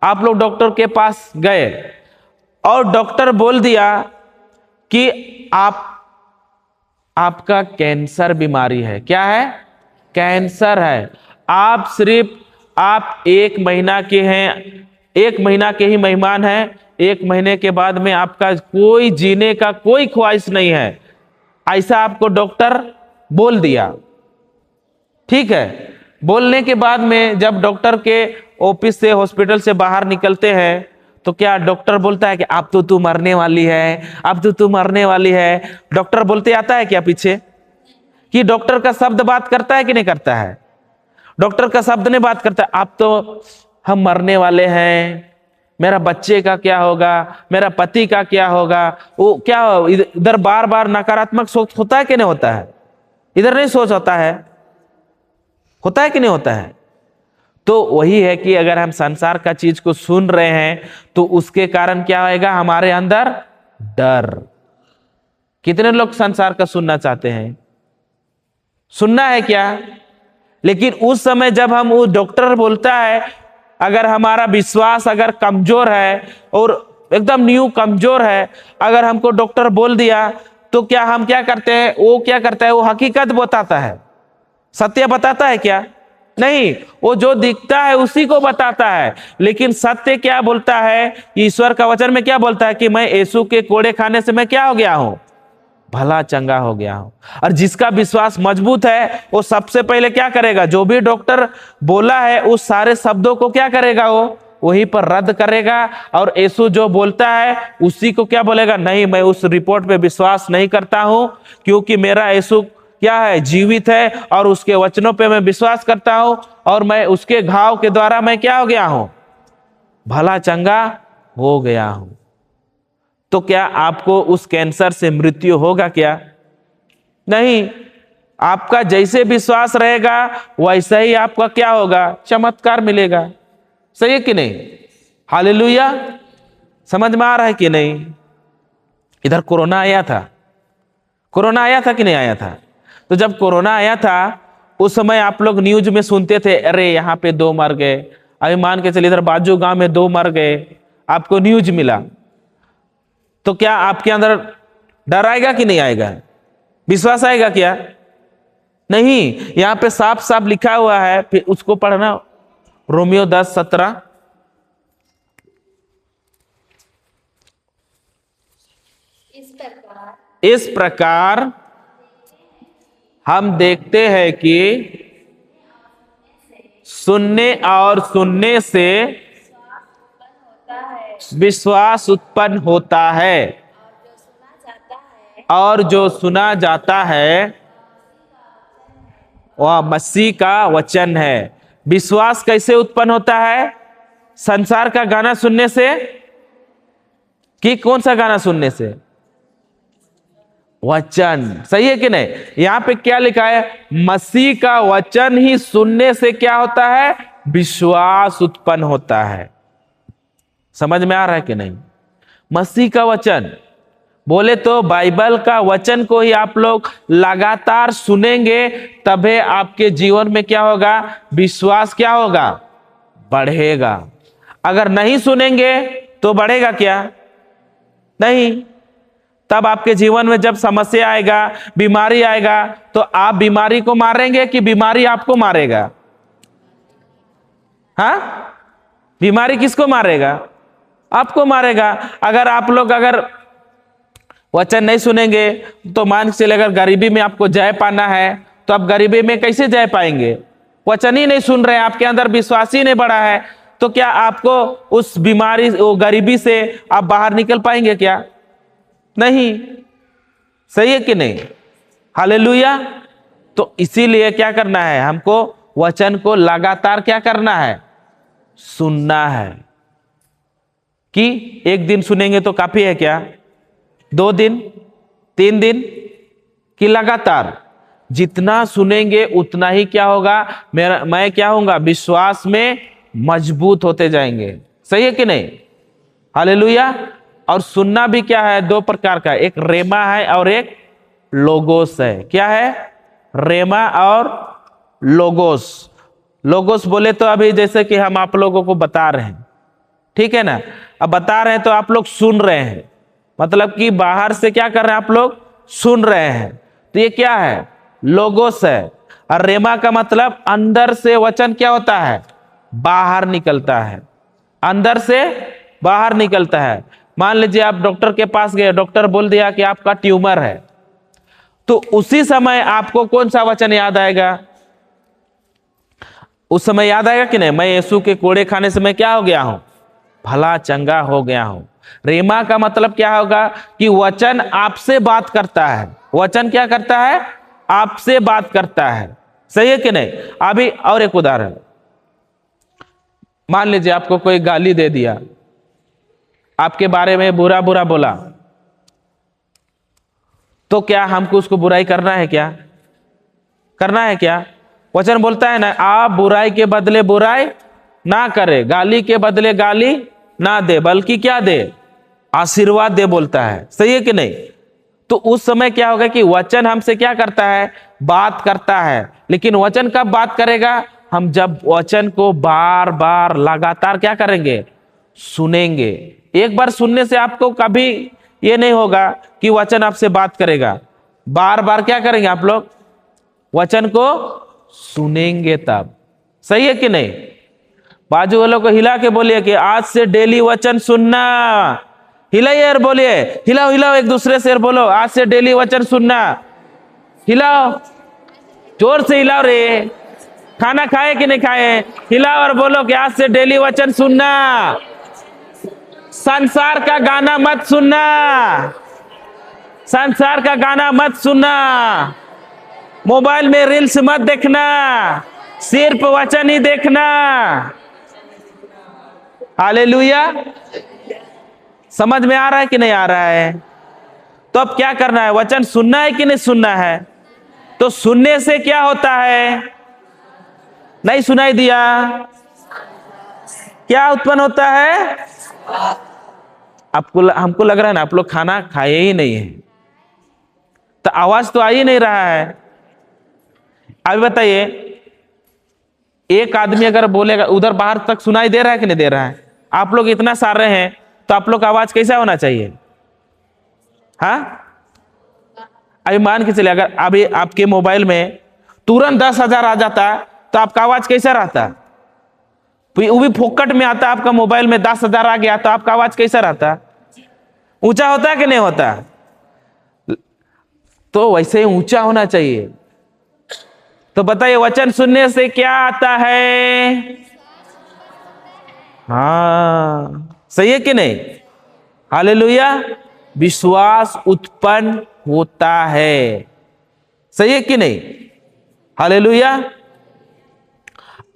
आप लोग डॉक्टर के पास गए और डॉक्टर बोल दिया कि आपका कैंसर बीमारी है। क्या है? कैंसर है। आप 1 महीना के हैं, 1 महीना के ही मेहमान हैं, 1 महीने के बाद में आपका कोई जीने का कोई ख्वाहिश नहीं है, ऐसा आपको डॉक्टर बोल दिया। ठीक है, बोलने के बाद में जब डॉक्टर के ऑफिस से, हॉस्पिटल से बाहर निकलते हैं तो क्या डॉक्टर बोलता है कि अब तो तू मरने वाली है, अब तो तू मरने वाली है? डॉक्टर बोलते आता है क्या पीछे? कि डॉक्टर का शब्द बात करता है कि नहीं करता है? डॉक्टर का शब्द नहीं बात करता, अब तो हम मरने वाले हैं, मेरा बच्चे का क्या होगा, मेरा पति का क्या होगा, वो क्या इधर बार बार नकारात्मक सोच होता है कि नहीं होता है? इधर नहीं सोच होता है, होता है कि नहीं होता है? तो वही है कि अगर हम संसार का चीज को सुन रहे हैं तो उसके कारण क्या होगा, हमारे अंदर डर। कितने लोग संसार का सुनना चाहते हैं? सुनना है क्या? लेकिन उस समय जब हम वो डॉक्टर बोलता है, अगर हमारा विश्वास अगर कमजोर है और एकदम न्यू कमजोर है, अगर हमको डॉक्टर बोल दिया तो क्या हम क्या करते हैं? वो क्या करता है, वो हकीकत बताता है, सत्य बताता है क्या? नहीं, वो जो दिखता है उसी को बताता है। लेकिन सत्य क्या बोलता है? ईश्वर का वचन में क्या बोलता है कि मैं यीशु के कोड़े खाने से मैं क्या हो गया हूं, भला चंगा हो गया हूं। और जिसका विश्वास मजबूत है वो सबसे पहले क्या करेगा, जो भी डॉक्टर बोला है उस सारे शब्दों को क्या करेगा, वो वहीं पर रद्द करेगा। और यीशु जो बोलता है उसी को क्या बोलेगा, नहीं मैं उस रिपोर्ट पे विश्वास नहीं करता हूं, क्योंकि मेरा यीशु क्या है, जीवित है, और उसके वचनों पे मैं विश्वास करता हूं, और मैं उसके घाव के द्वारा मैं क्या हो गया हूं, भला चंगा हो गया हूं। तो क्या आपको उस कैंसर से मृत्यु होगा क्या? नहीं। आपका जैसे विश्वास रहेगा वैसा ही आपका क्या होगा, चमत्कार मिलेगा। सही है कि नहीं? हालेलुया। समझ में आ रहा है कि नहीं? इधर कोरोना आया था, कोरोना आया था कि नहीं आया था? तो जब कोरोना आया था उस समय आप लोग न्यूज में सुनते थे, अरे यहाँ पे 2 मर गए, अभी मान के चलिए इधर बाजू गांव में 2 मर गए, आपको न्यूज मिला, तो क्या आपके अंदर डर आएगा कि नहीं आएगा? विश्वास आएगा क्या? नहीं। यहां पे साफ साफ लिखा हुआ है, फिर उसको पढ़ना, रोमियो 10:17। इस प्रकार हम देखते हैं कि सुनने और सुनने से विश्वास उत्पन्न होता है, और जो सुना जाता है वह मसीह का वचन है। विश्वास कैसे उत्पन्न होता है? संसार का गाना सुनने से कि कौन सा गाना सुनने से? वचन। सही है कि नहीं? यहां पे क्या लिखा है? मसीह का वचन ही सुनने से क्या होता है? विश्वास उत्पन्न होता है। समझ में आ रहा है कि नहीं? मसीह का वचन बोले तो बाइबल का वचन को ही आप लोग लगातार सुनेंगे, तभी आपके जीवन में क्या होगा? विश्वास क्या होगा? बढ़ेगा। अगर नहीं सुनेंगे तो बढ़ेगा क्या? नहीं। तब आपके जीवन में जब समस्या आएगा, बीमारी आएगा, तो आप बीमारी को मारेंगे कि बीमारी आपको मारेगा? हाँ, बीमारी किसको मारेगा? आपको मारेगा। अगर आप लोग अगर वचन नहीं सुनेंगे तो मान के चले, अगर गरीबी में आपको जय पाना है तो आप गरीबी में कैसे जय पाएंगे? वचन ही नहीं सुन रहे हैं, आपके अंदर विश्वास ही नहीं बढ़ा है, तो क्या आपको उस बीमारी, वो गरीबी से आप बाहर निकल पाएंगे क्या? नहीं। सही है कि नहीं? हालेलुया। तो इसीलिए क्या करना है? हमको वचन को लगातार क्या करना है? सुनना है। कि एक दिन सुनेंगे तो काफी है क्या? 2 दिन, 3 दिन, कि लगातार? जितना सुनेंगे उतना ही क्या होगा? मैं क्या होऊंगा? विश्वास में मजबूत होते जाएंगे। सही है कि नहीं? हालेलुया। और सुनना भी क्या है? 2 प्रकार का, एक रेमा है और एक लोगोस है। क्या है? रेमा और लोगोस। लोगोस बोले तो अभी जैसे कि हम आप लोगों को बता रहे हैं, ठीक है ना? अब बता रहे हैं तो आप लोग सुन रहे हैं, मतलब कि बाहर से क्या कर रहे हैं? आप लोग सुन रहे हैं। तो ये क्या है? लोगोस है। और रेमा का मतलब अंदर से वचन क्या होता है? बाहर निकलता है। अंदर से बाहर निकलता है। मान लीजिए आप डॉक्टर के पास गए, डॉक्टर बोल दिया कि आपका ट्यूमर है, तो उसी समय आपको कौन सा वचन याद आएगा? उस समय याद आएगा कि नहीं? मैं यीशु के कोड़े खाने से मैं क्या हो गया हूं? भला चंगा हो गया हूं। रेमा का मतलब क्या होगा? कि वचन आपसे बात करता है। वचन क्या करता है? आपसे बात करता है। सही है कि नहीं? अभी और एक उदाहरण, मान लीजिए आपको कोई गाली दे दिया, आपके बारे में बुरा बुरा बोला, तो क्या हमको उसको बुराई करना है क्या? करना है क्या? वचन बोलता है ना, आप बुराई के बदले बुराई ना करे, गाली के बदले गाली ना दे, बल्कि क्या दे? आशीर्वाद दे बोलता है। सही है कि नहीं? तो उस समय क्या होगा कि वचन हमसे क्या करता है? बात करता है। लेकिन वचन कब बात करेगा? हम जब वचन को बार बार लगातार क्या करेंगे? सुनेंगे। एक बार सुनने से आपको कभी ये नहीं होगा कि वचन आपसे बात करेगा। बार बार क्या करेंगे आप लोग? वचन को सुनेंगे तब। सही है कि नहीं? बाजू वालों को हिला के बोलिए कि आज से डेली वचन सुनना। हिलाइए और बोलिए, हिलाओ हिलाओ, एक दूसरे से बोलो, आज से डेली वचन सुनना। हिलाओ, जोर से हिलाओ रे। खाना खाए कि नहीं खाए? हिलाओ और बोलो कि आज से डेली वचन सुनना। संसार का गाना मत सुनना। संसार का गाना मत सुनना। मोबाइल में रील्स मत देखना, सिर्फ वचन ही देखना। हालेलुया। समझ में आ रहा है कि नहीं आ रहा है? तो अब क्या करना है? वचन सुनना है कि नहीं सुनना है? तो सुनने से क्या होता है? नहीं सुनाई दिया? क्या उत्पन्न होता है? आपको, हमको लग रहा है ना आप लोग खाना खाए ही नहीं है, तो आवाज तो आ ही नहीं रहा है। अभी बताइए, एक आदमी अगर बोलेगा, उधर बाहर तक सुनाई दे रहा है कि नहीं दे रहा है? आप लोग इतना सारे हैं तो आप लोग का आवाज कैसा होना चाहिए? हाँ, अभी मान के चले, अगर अभी आपके मोबाइल में तुरंत 10,000 आ जाता तो आपका आवाज कैसा रहता? वो भी फोकट में आता, आपका मोबाइल में 10,000 आ गया तो आपका आवाज कैसा रहता? ऊंचा होता है कि नहीं होता? तो वैसे ही ऊंचा होना चाहिए। तो बताइए, वचन सुनने से क्या आता है? हाँ, सही है कि नहीं? हालेलुया। विश्वास उत्पन्न होता है। सही है कि नहीं? हालेलुया।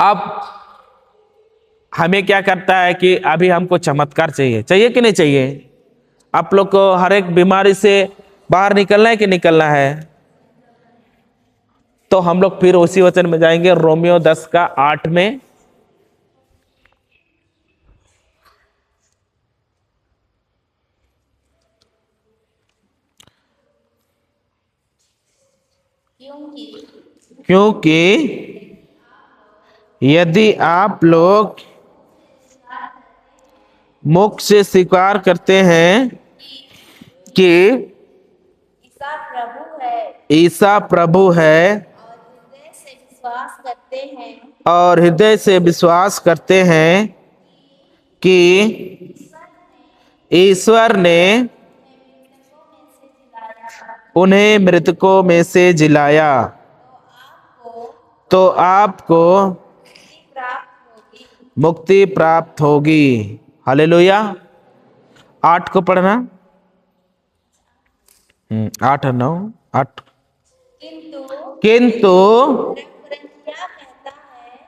अब हमें क्या करता है कि अभी हमको चमत्कार चाहिए, चाहिए कि नहीं चाहिए? आप लोग को हर एक बीमारी से बाहर निकलना है कि निकलना है? तो हम लोग फिर उसी वचन में जाएंगे, रोमियो 10:8 में। क्योंकि यदि आप लोग मुख से स्वीकार करते हैं कि ईसा प्रभु है ईसा प्रभु है और हृदय से विश्वास करते हैं और हृदय से विश्वास करते हैं कि ईश्वर ने उन्हें मृतकों में से जिलाया, तो आपको प्राप्त होगी। मुक्ति प्राप्त होगी। हालेलुया। 8 को पढ़ना। 8 और 9। 8। किंतु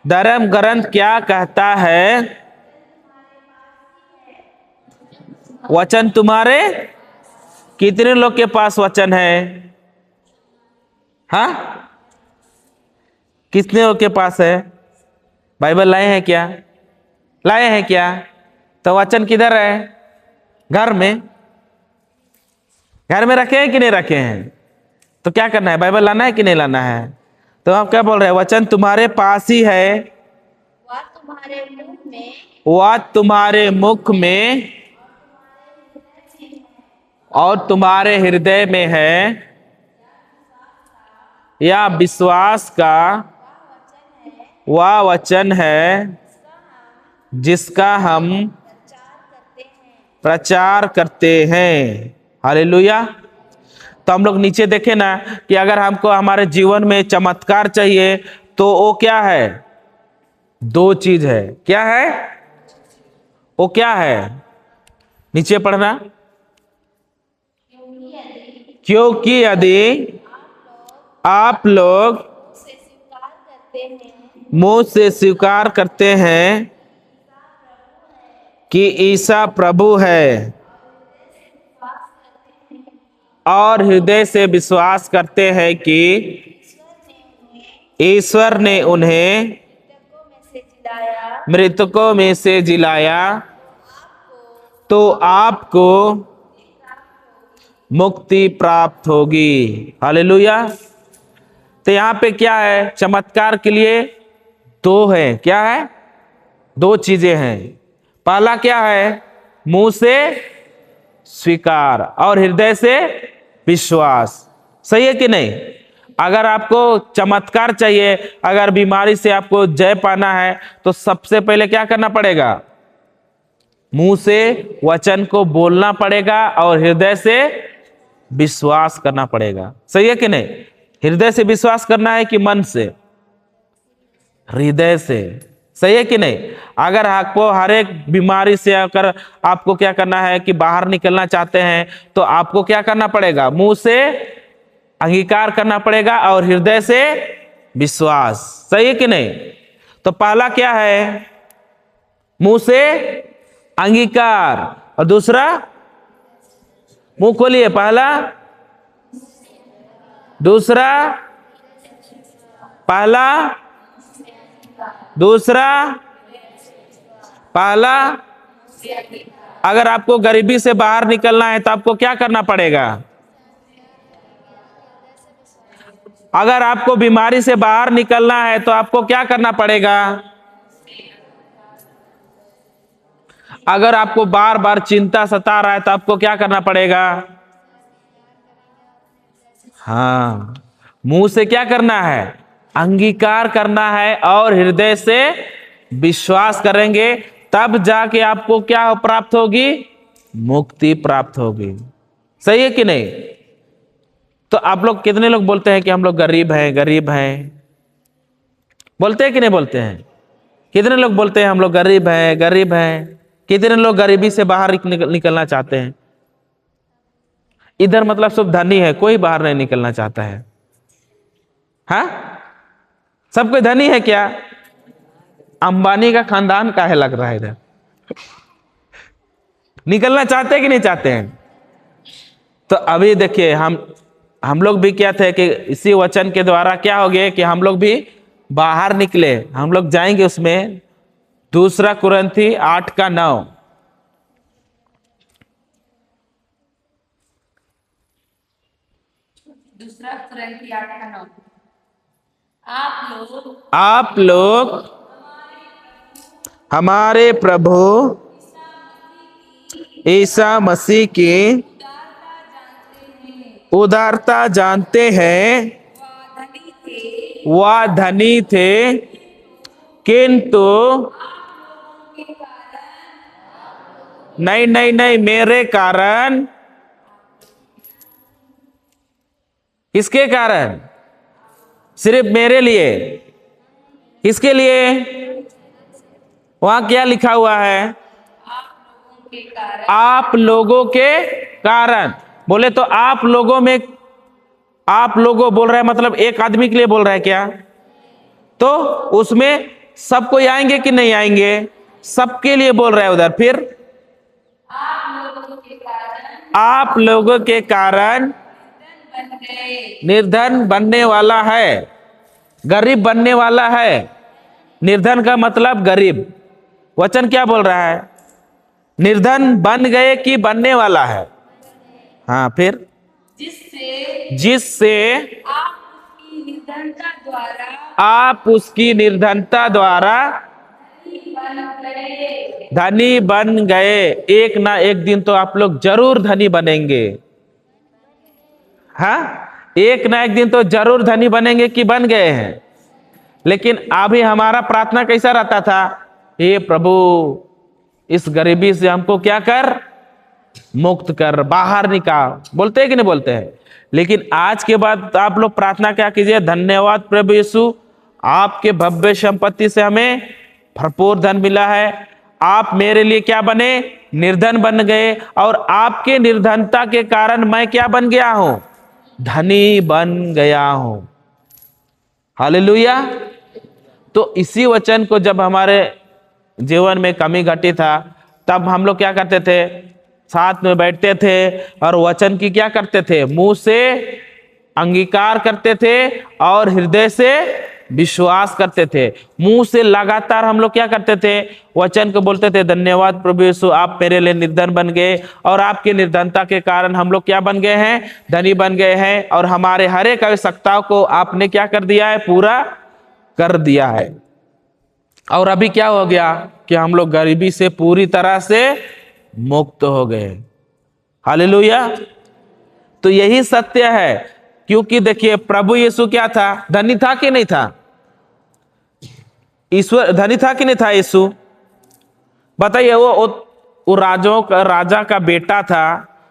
धर्म ग्रंथ क्या कहता है? वचन तुम्हारे, कितने लोग के पास वचन है? हाँ, कितने लोग के पास है? बाइबल लाए हैं क्या? लाए हैं क्या? तो वचन किधर है? घर में। घर में रखे हैं कि नहीं रखे हैं? तो क्या करना है? बाइबल लाना है कि नहीं लाना है? तो आप क्या बोल रहे हैं? वचन तुम्हारे पास ही है, वह तुम्हारे मुंह में वह तुम्हारे मुख में और तुम्हारे हृदय में है। यह विश्वास का वह वचन है जिसका हम प्रचार करते हैं। हालेलुया। तो हम लोग नीचे देखें ना कि अगर हमको हमारे जीवन में चमत्कार चाहिए तो वो क्या है? 2 चीज है। क्या है वो? क्या है? नीचे पढ़ना। क्योंकि यदि आप लोग से स्वीकार करते हैं मुंह से स्वीकार करते हैं कि ईसा प्रभु है और हृदय से विश्वास करते हैं कि ईश्वर ने उन्हें मृतकों में से जिलाया, तो आपको मुक्ति प्राप्त होगी। हालेलुया। तो यहां पे क्या है? चमत्कार के लिए 2 है। क्या है? 2 चीजें हैं। पहला क्या है? मुंह से स्वीकार और हृदय से विश्वास। सही है कि नहीं? अगर आपको चमत्कार चाहिए, अगर बीमारी से आपको जय पाना है, तो सबसे पहले क्या करना पड़ेगा? मुंह से वचन को बोलना पड़ेगा और हृदय से विश्वास करना पड़ेगा। सही है कि नहीं? हृदय से विश्वास करना है कि मन से? हृदय से। सही है कि नहीं? अगर आपको हर एक बीमारी से अगर आपको क्या करना है कि बाहर निकलना चाहते हैं, तो आपको क्या करना पड़ेगा? मुंह से अंगीकार करना पड़ेगा और हृदय से विश्वास। सही है कि नहीं? तो पहला क्या है? मुंह से अंगीकार, और दूसरा मुंह खोलिए। पहला, दूसरा, पहला, दूसरा, पहला। अगर आपको गरीबी से बाहर निकलना है तो आपको क्या करना पड़ेगा? अगर आपको बीमारी से बाहर निकलना है तो आपको क्या करना पड़ेगा? अगर आपको बार बार चिंता सता रहा है तो आपको क्या करना पड़ेगा? हाँ, मुंह से क्या करना है? अंगीकार करना है और हृदय से विश्वास करेंगे, तब जाके आपको क्या प्राप्त होगी? मुक्ति प्राप्त होगी। सही है कि नहीं? तो आप लोग कितने लोग बोलते हैं कि हम लोग गरीब हैं, गरीब हैं? बोलते हैं कि नहीं बोलते हैं? कितने लोग बोलते हैं हम लोग गरीब हैं, गरीब हैं? कितने लोग गरीबी से बाहर निकलना चाहते हैं? इधर मतलब सब धनी है, कोई बाहर नहीं निकलना चाहता है। हाँ, सब कोई धनी है क्या? अंबानी का खानदान का है लग रहा है इधर। निकलना चाहते हैं कि नहीं चाहते हैं? तो अभी देखिए हम लोग भी क्या थे कि इसी वचन के द्वारा क्या हो गए कि हम लोग भी बाहर निकले। हम लोग जाएंगे उसमें, 2 कुरिन्थी 8:9। दूसरा कुरिन्थी 8:9। आप लोग हमारे प्रभु ईसा मसीह की उदारता जानते हैं। वह धनी थे किंतु नहीं, मेरे कारण। किसके कारण? सिर्फ मेरे लिए। किसके लिए? वहां क्या लिखा हुआ है? आप लोगों के कारण। बोले तो आप लोगों में, आप लोगों बोल रहा है मतलब एक आदमी के लिए बोल रहा है क्या? तो उसमें सब कोई आएंगे कि नहीं आएंगे? सबके लिए बोल रहा है उधर। फिर आप लोगों के कारण निर्धन बनने वाला है, गरीब बनने वाला है। निर्धन का मतलब गरीब। वचन क्या बोल रहा है? निर्धन बन गए कि बनने वाला है? हाँ, फिर जिससे आप उसकी निर्धनता द्वारा धनी बन गए। एक ना एक दिन तो आप लोग जरूर धनी बनेंगे। हाँ, एक ना एक दिन तो जरूर धनी बनेंगे कि बन गए हैं। लेकिन अभी हमारा प्रार्थना कैसा रहता था? हे प्रभु, इस गरीबी से हमको क्या कर, मुक्त कर, बाहर निकाल। बोलते हैं कि नहीं बोलते हैं? लेकिन आज के बाद आप लोग प्रार्थना क्या कीजिए? धन्यवाद प्रभु यीशु, आपके भव्य संपत्ति से हमें भरपूर धन मिला है। आप मेरे लिए क्या बने? निर्धन बन गए, और आपके निर्धनता के कारण मैं क्या बन गया हूं? धनी बन गया हूं। हालेलुया। तो इसी वचन को जब हमारे जीवन में कमी घटी था, तब हम लोग क्या करते थे? साथ में बैठते थे और वचन की क्या करते थे? मुंह से अंगीकार करते थे और हृदय से विश्वास करते थे। मुंह से लगातार हम लोग क्या करते थे? वचन को बोलते थे, धन्यवाद प्रभु यीशु, आप मेरे लिए निर्धन बन गए, और आपकी निर्धनता के कारण हम लोग क्या बन गए हैं? धनी बन गए हैं, और हमारे हर एक आवश्यकताओं को आपने क्या कर दिया है? पूरा कर दिया है। और अभी क्या हो गया कि हम लोग गरीबी से पूरी तरह से मुक्त हो गए। हालेलुया। तो यही सत्य है, क्योंकि देखिए प्रभु यीशु क्या था? धनी था कि नहीं था? ईश्वर धनी था कि नहीं था यीशु? बताइए। वो राजा का बेटा था,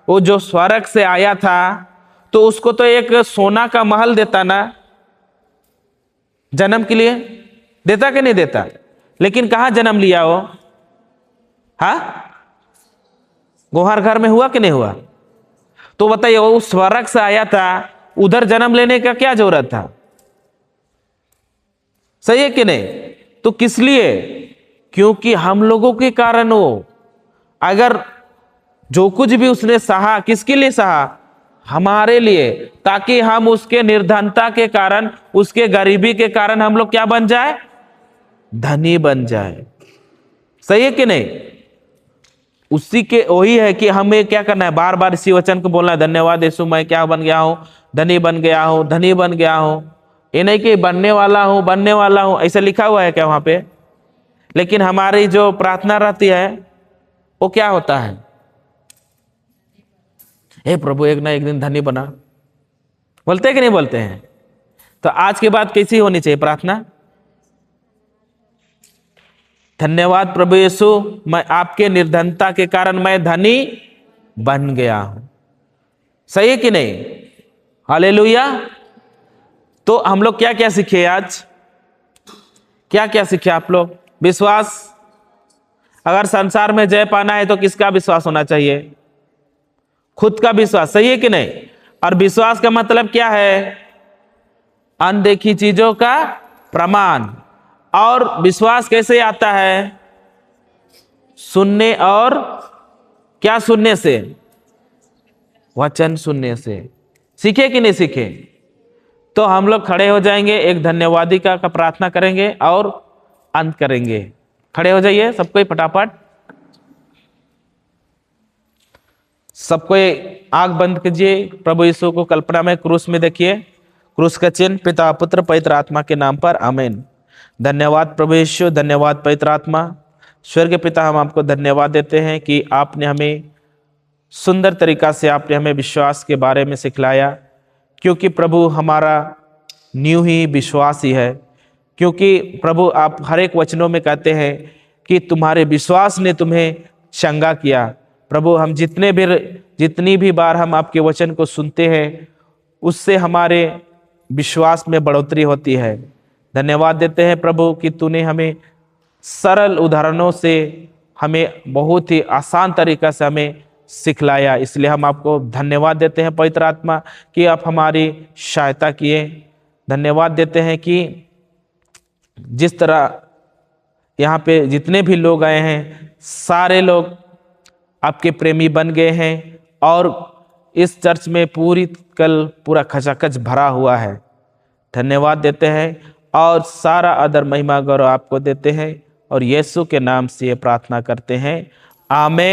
वो जो स्वर्ग से आया था, तो उसको तो एक सोना का महल देता ना जन्म के लिए, देता कि नहीं देता? लेकिन कहां जन्म लिया वो? हाँ, गोहार घर में हुआ कि नहीं हुआ? तो बताइए, वो स्वर्ग से आया था, उधर जन्म लेने का क्या जरूरत था? सही है कि नहीं? तो किस लिए? क्योंकि हम लोगों के कारण वो, अगर जो कुछ भी उसने सहा, किसके लिए सहा? हमारे लिए, ताकि हम उसके निर्धनता के कारण, उसके गरीबी के कारण हम लोग क्या बन जाए? धनी बन जाए। सही है कि नहीं? उसी के वही है कि हमें क्या करना है? बार बार इसी वचन को बोलना है, धन्यवाद यीशु, मैं क्या बन गया हूं? धनी बन गया हूं, धनी बन गया हूं। ये नहीं कि बनने वाला हूं, ऐसा लिखा हुआ है क्या वहां पे? लेकिन हमारी जो प्रार्थना रहती है वो क्या होता है? हे प्रभु, एक ना एक दिन धनी बना। बोलते हैं कि नहीं बोलते हैं? तो आज के बाद कैसी होनी चाहिए प्रार्थना? धन्यवाद प्रभु यीशु, मैं आपके निर्धनता के कारण मैं धनी बन गया हूं। सही है कि नहीं? हालेलुया। तो हम लोग क्या क्या सीखे आज? क्या क्या सीखे आप लोग? विश्वास। अगर संसार में जय पाना है तो किसका विश्वास होना चाहिए? खुद का विश्वास, सही है कि नहीं? और विश्वास का मतलब क्या है? अनदेखी चीजों का प्रमाण। और विश्वास कैसे आता है? सुनने, और क्या सुनने से? वचन सुनने से। सीखे कि नहीं सीखे? तो हम लोग खड़े हो जाएंगे, एक धन्यवादिका का प्रार्थना करेंगे और अंत करेंगे। खड़े हो जाइए सबको फटाफट। सबको आंख बंद कीजिए। प्रभु यीशु को कल्पना में क्रूस में देखिए। क्रूस का चिन्ह पिता पुत्र पवित्र आत्मा के नाम पर, आमीन। धन्यवाद प्रभु यीशु, धन्यवाद पवित्र आत्मा। स्वर्ग पिता, हम आपको धन्यवाद देते हैं कि आपने हमें सुंदर तरीका से आपने हमें विश्वास के बारे में सिखलाया, क्योंकि प्रभु हमारा न्यू ही विश्वास ही है। क्योंकि प्रभु आप हर एक वचनों में कहते हैं कि तुम्हारे विश्वास ने तुम्हें चंगा किया। प्रभु हम जितनी भी बार हम आपके वचन को सुनते हैं, उससे हमारे विश्वास में बढ़ोतरी होती है। धन्यवाद देते हैं प्रभु कि तूने हमें सरल उदाहरणों से हमें बहुत ही आसान तरीका से हमें सिखलाया। इसलिए हम आपको धन्यवाद देते हैं पवित्र आत्मा कि आप हमारी सहायता किए। धन्यवाद देते हैं कि जिस तरह यहाँ पे जितने भी लोग आए हैं, सारे लोग आपके प्रेमी बन गए हैं और इस चर्च में पूरा खचाखच भरा हुआ है। धन्यवाद देते हैं और सारा आदर महिमा गौरव आपको देते हैं और यीशु के नाम से ये प्रार्थना करते हैं, आमीन।